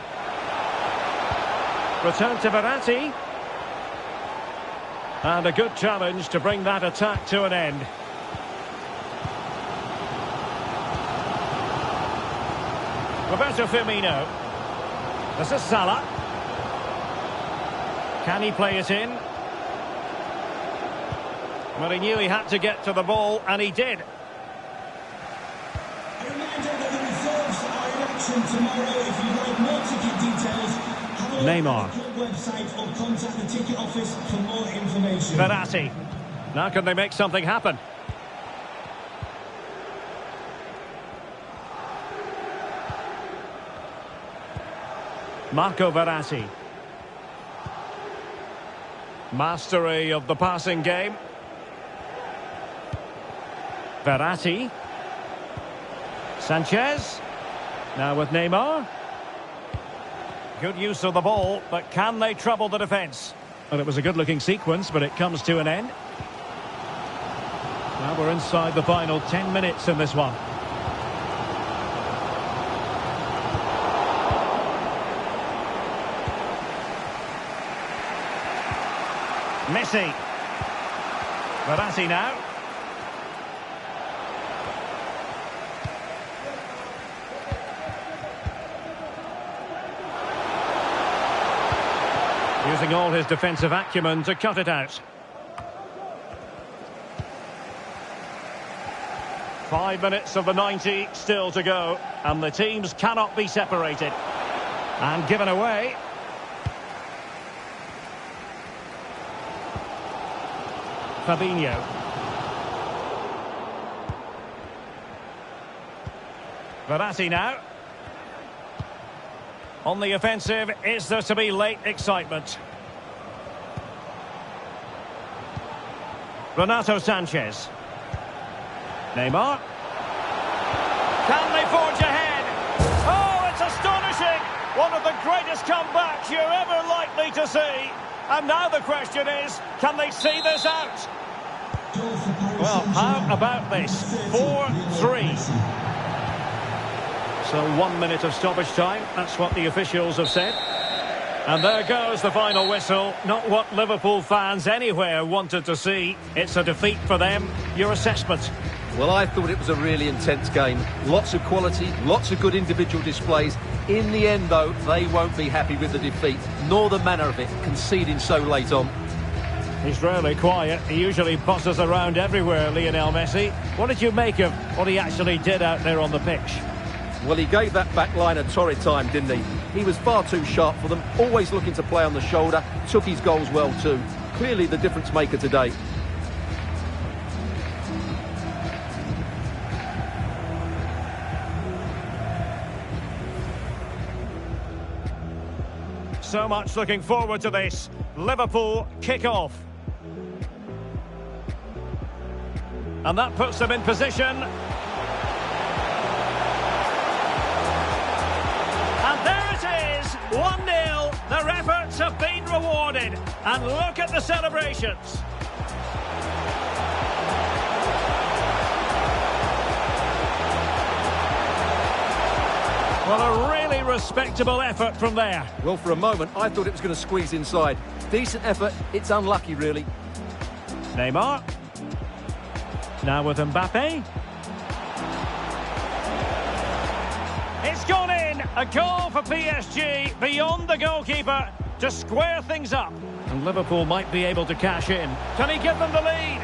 Return to Verratti. And a good challenge to bring that attack to an end. Roberto Firmino. This is Salah. Can he play it in? Well, he knew he had to get to the ball, and he did. A reminder that the reserves are in action tomorrow. If you'd like more ticket details, have a look Neymar. at the club website or contact the ticket office for more information. Verratti. Now can they make something happen? Marco Verratti. Mastery of the passing game. Verratti. Sanchez. Now with Neymar. Good use of the ball, but can they trouble the defence? Well, it was a good-looking sequence, but it comes to an end. Now we're inside the final 10 minutes in this one. Messi. Verratti now. Using all his defensive acumen to cut it out. 5 minutes of the 90 still to go, and the teams cannot be separated. And given away. Fabinho. Verratti now. On the offensive, is there to be late excitement? Renato Sanchez. Neymar. Can they forge ahead? Oh, it's astonishing! One of the greatest comebacks you're ever likely to see. And now the question is, can they see this out? Well, how about this? 4-3. So 1 minute of stoppage time. That's what the officials have said. And there goes the final whistle. Not what Liverpool fans anywhere wanted to see. It's a defeat for them. Your assessment? Well, I thought it was a really intense game. Lots of quality, lots of good individual displays. In the end, though, they won't be happy with the defeat, nor the manner of it, conceding so late on. He's rarely quiet. He usually buzzes around everywhere, Lionel Messi. What did you make of what he actually did out there on the pitch? Well, he gave that back line a torrid time, didn't he? He was far too sharp for them, always looking to play on the shoulder, took his goals well too. Clearly the difference maker today. So much looking forward to this. Liverpool kick-off. And that puts them in position. And there it is, 1-0. Their efforts have been rewarded. And look at the celebrations. Well, a really respectable effort from there. Well, for a moment, I thought it was going to squeeze inside. Decent effort, it's unlucky, really. Neymar. Now with Mbappe. It's gone in. A goal for PSG, beyond the goalkeeper, to square things up. And Liverpool might be able to cash in. Can he give them the lead?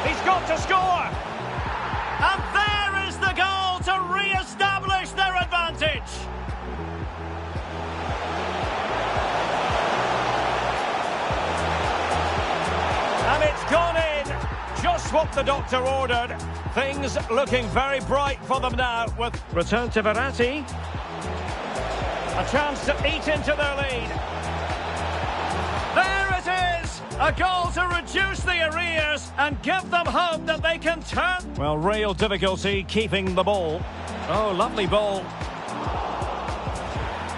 He's got to score. And there is the goal to re-establish their advantage. And it's gone in. Just what the doctor ordered. Things looking very bright for them now with return to Verratti. A chance to eat into their lead. There it is! A goal to reduce the arrears and give them hope that they can turn. Well, real difficulty keeping the ball. Oh, lovely ball.